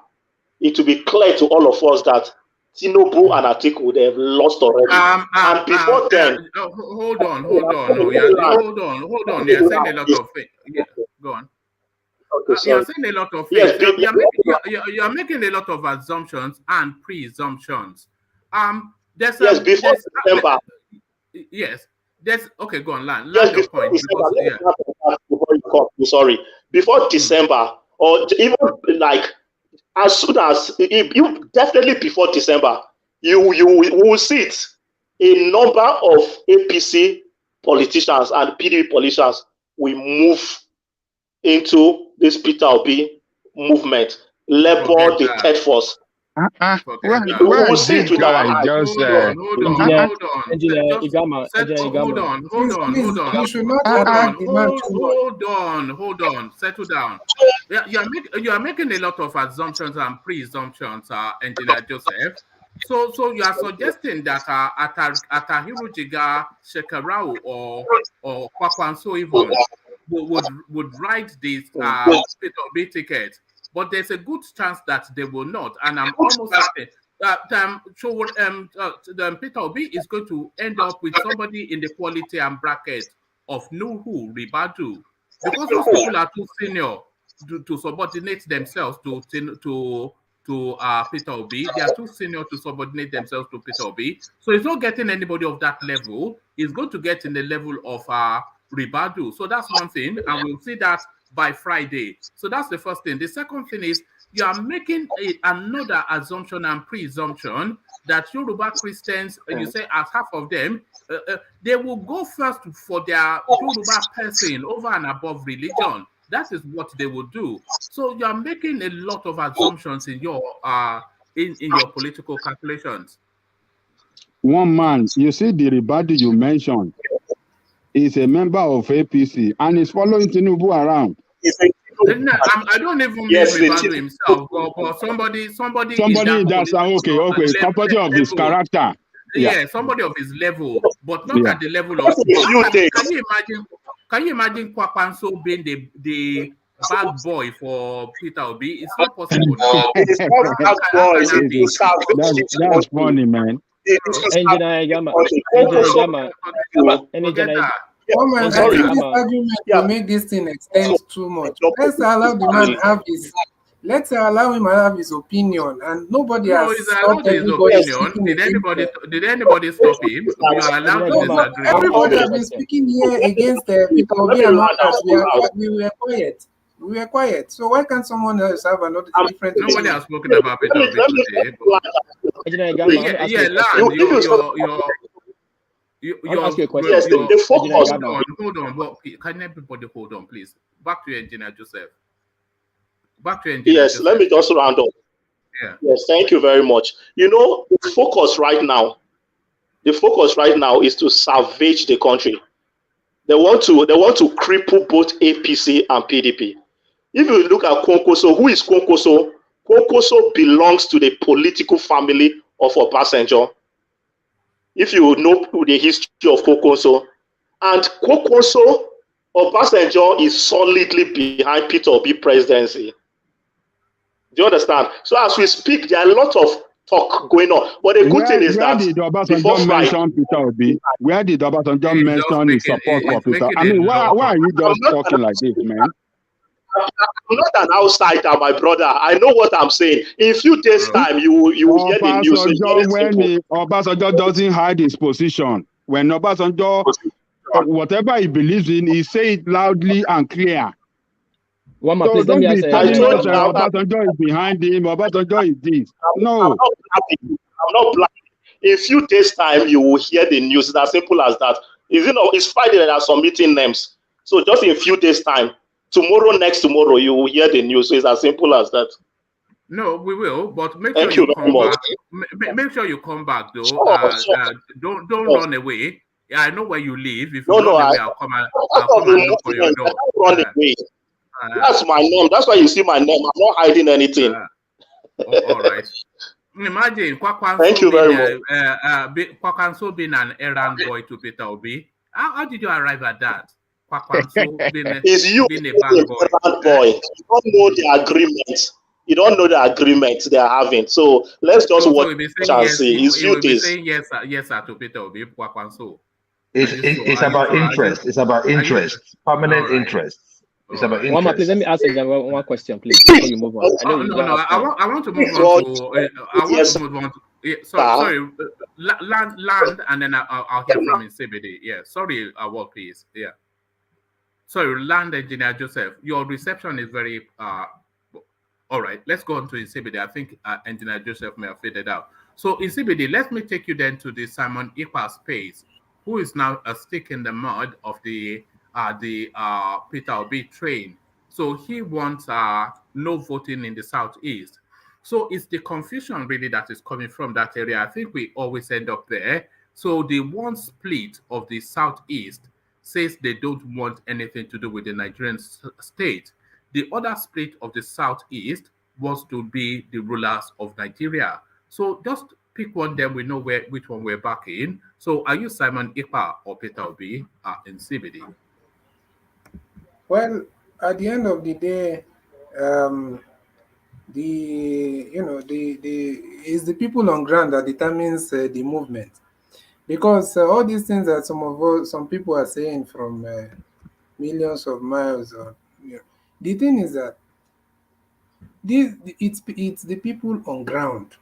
it will be clear to all of us that Tinubu and Atiku, they have lost already. And before then... Hold on. You're saying a lot of things. Yeah, go on. Okay, you're saying a lot of things. You're making a lot of assumptions and presumptions. Before December. Yes. Okay, go on, land yes, your point. December, before you come, sorry. Before December, or even like as soon as you definitely before December, you will see it. A number of APC politicians and PDP politicians will move into this Peter Obi movement, Labour the third force. Where is this guy? Just hold on. Settle down. You are making a lot of assumptions and presumptions, Engineer Joseph. So you are suggesting that Atahiru Jiga, Shekarau, or Kwakwanso even would write this Peter Obi ticket. But there's a good chance that they will not, and I'm almost certain that Peter Obi is going to end up with somebody in the quality and bracket of Nuhu Ribadu, because those people are too senior to subordinate themselves to Peter Obi. They are too senior to subordinate themselves to Peter Obi. So he's not getting anybody of that level. He's going to get in the level of Ribadu. So that's one thing, and we'll see that by Friday. So that's the first thing. The second thing is you are making another assumption and presumption that Yoruba Christians, you say as half of them, they will go first for their Yoruba person over and above religion. That is what they will do. So you are making a lot of assumptions in your in your political calculations. One man, you see the Ribadu you mentioned, is a member of APC and is following Tinubu around. I don't even mean Ribadu himself, but somebody that's okay. Somebody of his character. Yeah, somebody of his level, but not at the level of. Can you imagine Kwakwanso being the bad boy for Peter Obi? It's not possible. That's funny, man. Engineer Jama. Forget that. I sorry. think this argument will make this thing extend too much. Let's allow the man have his. Let's allow him have his opinion, and nobody No, has he's allowed stopped his everybody opinion. speaking Did against anybody stop him? You are allowed to No, but disagree. everybody has been speaking here against Peter Obi and others. We were quiet. We were quiet. So why can't someone else have another different Nobody opinion? has spoken about Peter Obi today. Hold on. Can everybody hold on, please? Back to Engineer Joseph. Yes, let me just round up. Yeah. Yes, thank you very much. You know, the focus right now is to salvage the country. They want to cripple both APC and PDP. If you look at Konkoso, who is Konkoso? Konkoso belongs to the political family of Obasanjo. If you know the history of Konkoso, and Konkoso, Obasanjo is solidly behind Peter Obi presidency. Do you understand? So as we speak, there are a lot of talk going on. But the good thing is where that did Obasanjo mention Peter Obi? Where did Obasanjo mention his support for Peter? I mean, why are you just talking like this, man? I'm not an outsider, my brother. I know what I'm saying. In a few days' time, you will hear the news. Obasanjo doesn't hide his position. When Obasanjo, whatever he believes in, he say it loudly and clear. One So please, don't let me be ask telling us Obasanjo is behind him, Obasanjo is this. No. I'm not blind. In a few days' time, you will hear the news. It's as simple as that. It's Friday, there are some meeting names. So just in a few days' time, next tomorrow, you will hear the news. So it's as simple as that. No, we will, but make Thank sure you you come very back. Make sure you come back, though. Don't run away. Yeah, I know where you live. If you run away, I'll come and knock on your door. Run away. That's my name. That's why you see my name. I'm not hiding anything. All right. Imagine Thank you very much. Kwakwanso being an errand boy to Peter Obi. How did you arrive at that? Kwakwanso is you being a bad boy. You don't know the agreement. You don't know the agreement they are having. So let's just watch and see. It's you this. Saying yes sir, to Peter Obi, Kwakwanso. It's about interest. It's about interest. Permanent interest. It's about interest. One please, let me ask one question, please, before you move on. I want to move on to. Sorry. Land, and then I'll hear from CBD. Yeah. Sorry, please. Yeah. Sorry, Land Engineer Joseph. Your reception is very. All right. Let's go on to CBD. I think Engineer Joseph may have faded out. So in CBD, let me take you then to the Simon Ekpa space, who is now a stick in the mud of the Peter Obi train. So he wants no voting in the Southeast. So it's the confusion really that is coming from that area. I think we always end up there. So the one split of the Southeast says they don't want anything to do with the Nigerian state. The other split of the Southeast wants to be the rulers of Nigeria. So just pick one, then we know which one we're backing. So are you Simon Ekpa or Peter Obi in CBD? Well, at the end of the day, it's the people on ground that determines the movement, because all these things that some people are saying from millions of miles, the thing is that it's the people on ground.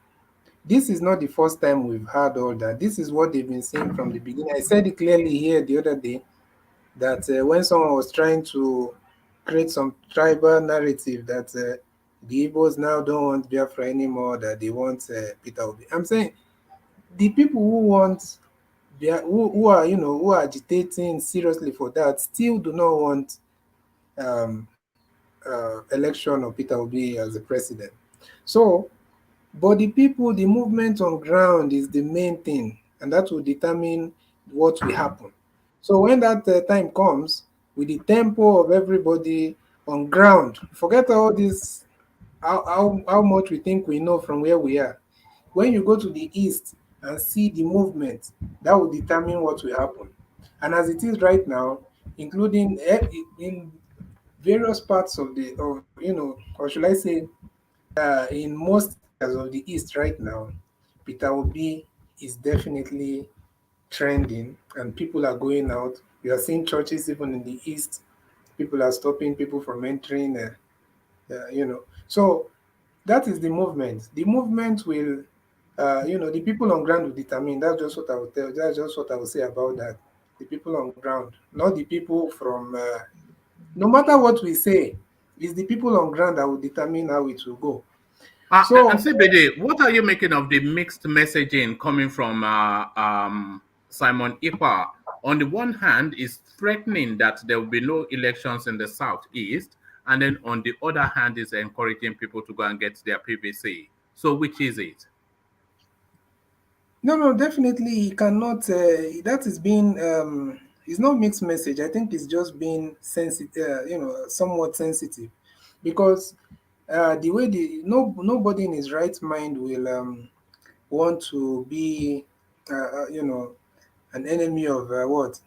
This is not the first time we've heard all that. This is what they've been saying from the beginning. I said it clearly here the other day that when someone was trying to create some tribal narrative that the Igbos now don't want Biafra anymore, that they want Peter Obi. I'm saying the people who want, who are agitating seriously for that, still do not want election of Peter Obi as the president. So, but the people, the movement on ground is the main thing, and that will determine what will happen. So when that time comes, with the tempo of everybody on ground, forget all this, how much we think we know from where we are. When you go to the east and see the movement, that will determine what will happen. And as it is right now, including in various parts of or should I say, in most areas of the east right now, Peter Obi is definitely trending, and people are going out. We are seeing churches even in the east. People are stopping people from entering. So that is the movement. The movement will, the people on ground will determine. That's just what I would tell. That's just what I would say about that. The people on ground, not the people from. No matter what we say, it's the people on ground that will determine how it will go. And So CBD, what are you making of the mixed messaging coming from Simon Ekpa? On the one hand, is threatening that there will be no elections in the southeast, and then on the other hand, is encouraging people to go and get their PVC. So, which is it? no, definitely he cannot. That is being. It's not mixed message. I think it's just being sensitive. Somewhat sensitive, because the way nobody in his right mind will want to be, an enemy of what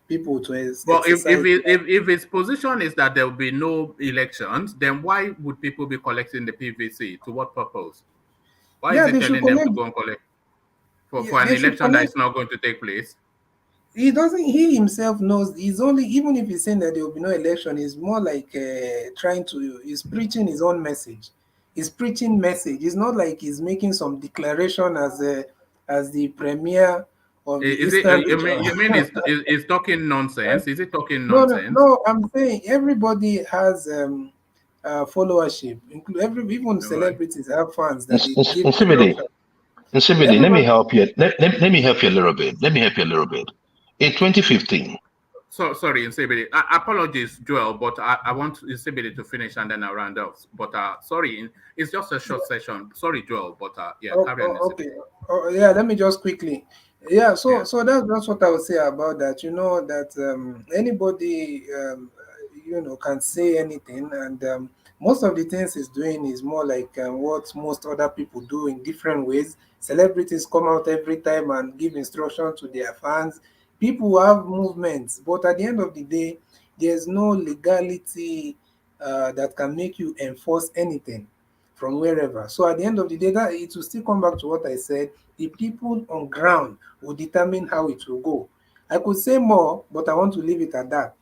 people to Well, exercise. if his position is that there will be no elections, then why would people be collecting the PVC? To what purpose? Why is Yeah, he they should telling them to collect. go and collect Yeah, for an they should election that collect. is not going to take place? He doesn't. He himself knows. He's only, even if he's saying that there will be no election, he's more like trying to. He's preaching his own message. He's preaching message. It's not like he's making some declaration as the premier of the Is it? eastern You region. mean is talking nonsense? Is it talking No, no, nonsense? no. I'm saying everybody has followership. Every even All right. celebrities have fans that they give Nsibidi, instruction. Nsibidi, let me Everybody. help you. Let me help you a little bit. Let me help you a little bit. In 2015, So sorry, Nsebede. Apologies, Joel, but I want Nsebede to finish and then I'll round off. But sorry, it's just a short session. Sorry, Joel, but yeah, carry on, Okay. Nsebede. Yeah, let me just quickly. Yeah, Yeah. so that's what I would say about that. You know that anybody can say anything, and most of the things he's doing is more like what most other people do in different ways. Celebrities come out every time and give instruction to their fans. People have movements, but at the end of the day, there's no legality that can make you enforce anything from wherever. So at the end of the day, that it will still come back to what I said. The people on ground will determine how it will go. I could say more, but I want to leave it at that.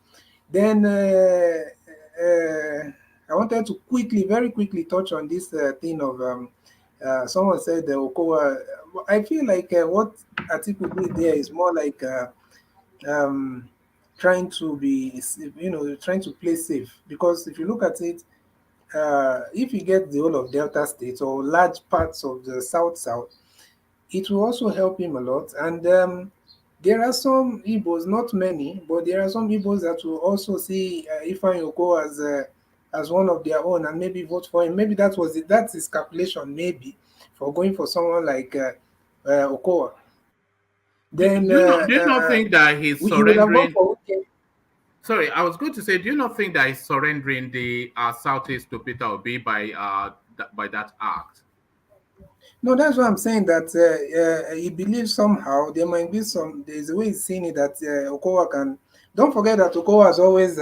Then I wanted to very quickly touch on this thing of someone said the Okowa. I feel like what Atiku did there is more like um, trying to be, trying to play safe. Because if you look at it, if you get the whole of Delta State or large parts of the South, it will also help him a lot. And there are some Igbos, not many, but there are some Igbos that will also see Ifeanyi Okowa as one of their own and maybe vote for him. Maybe that was it. That's his calculation, maybe, for going for someone like Okowa. Then Do you not think that he's he would have gone surrendering? for Wike. Sorry, I was going to say, do you not think that he's surrendering the southeast to Peter Obi by that act? No, that's what I'm saying. That he believes somehow there might be some. There's a way he's seeing it that Okowa can. Don't forget that Okowa has always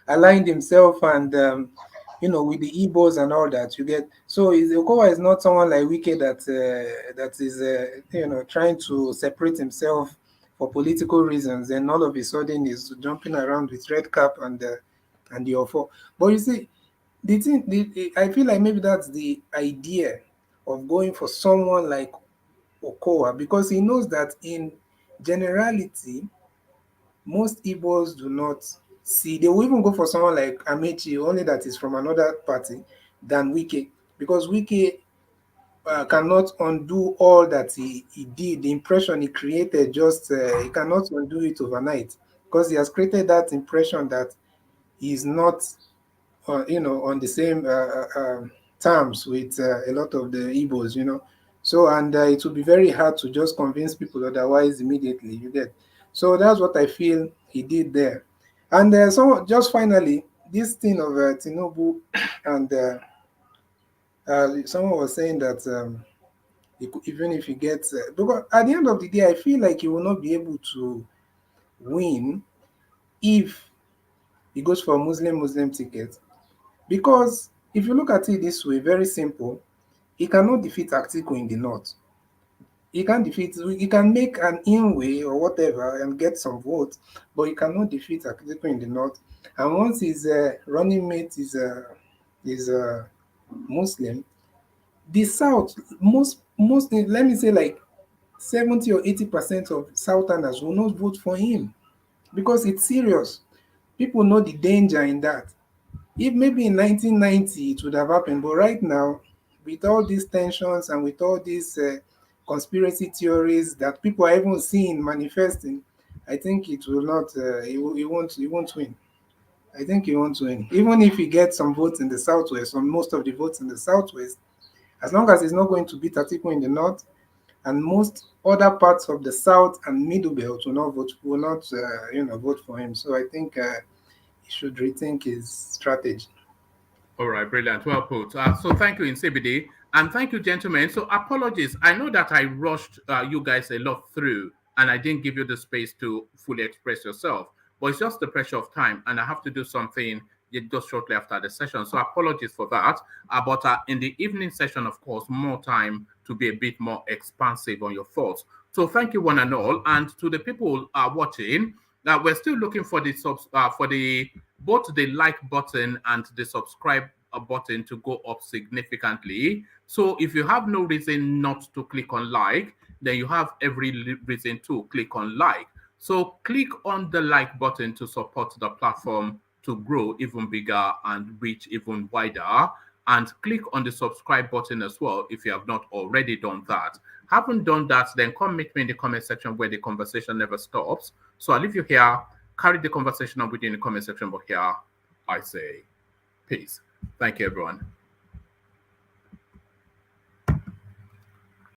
aligned himself and with the Igbos and all that. You get so Okowa is not someone like Wike that is trying to separate himself for political reasons, and all of a sudden is jumping around with red cap and the offer. But you see, I feel like maybe that's the idea of going for someone like Okowa, because he knows that in generality, most Igbos do not see. They will even go for someone like Amechi, only that is from another party, than Wike, because Wike cannot undo all that he did. The impression he created, just he cannot undo it overnight, because he has created that impression that he is not on the same terms with a lot of the Igbos. So, and it will be very hard to just convince people otherwise immediately, you get. So that's what I feel he did there. And just finally, this thing of Tinubu, and someone was saying that even if he gets, because at the end of the day, I feel like he will not be able to win if he goes for a Muslim ticket. Because if you look at it this way, very simple, he cannot defeat Atiku in the north. He can defeat. He can make an in-way or whatever and get some votes, but he cannot defeat Atiku in the north. And once his running mate is Muslim, the south most let me say like 70 or 80% of Southerners will not vote for him because it's serious. People know the danger in that. If maybe in 1990 it would have happened, but right now, with all these tensions and with all these conspiracy theories that people are even seeing manifesting, I think it will not. He won't win. I think he won't win. Even if he gets some votes in the southwest, or most of the votes in the southwest, as long as he's not going to beat Atiku in the north, and most other parts of the south and middle belt will not vote for him. So I think he should rethink his strategy. All right, brilliant. Well put. So thank you, Insibidi. And thank you, gentlemen. So apologies. I know that I rushed you guys a lot through and I didn't give you the space to fully express yourself. But it's just the pressure of time and I have to do something just shortly after the session. So apologies for that. But in the evening session, of course, more time to be a bit more expansive on your thoughts. So thank you one and all. And to the people watching, we're still looking for the both the like button and the subscribe button to go up significantly. So if you have no reason not to click on like, then you have every reason to click on like. So click on the like button to support the platform to grow even bigger and reach even wider. And click on the subscribe button as well if you have not already done that. Haven't done that, then come meet me in the comment section where the conversation never stops. So I'll leave you here. Carry the conversation on within the comment section, but here I say peace. Thank you, everyone.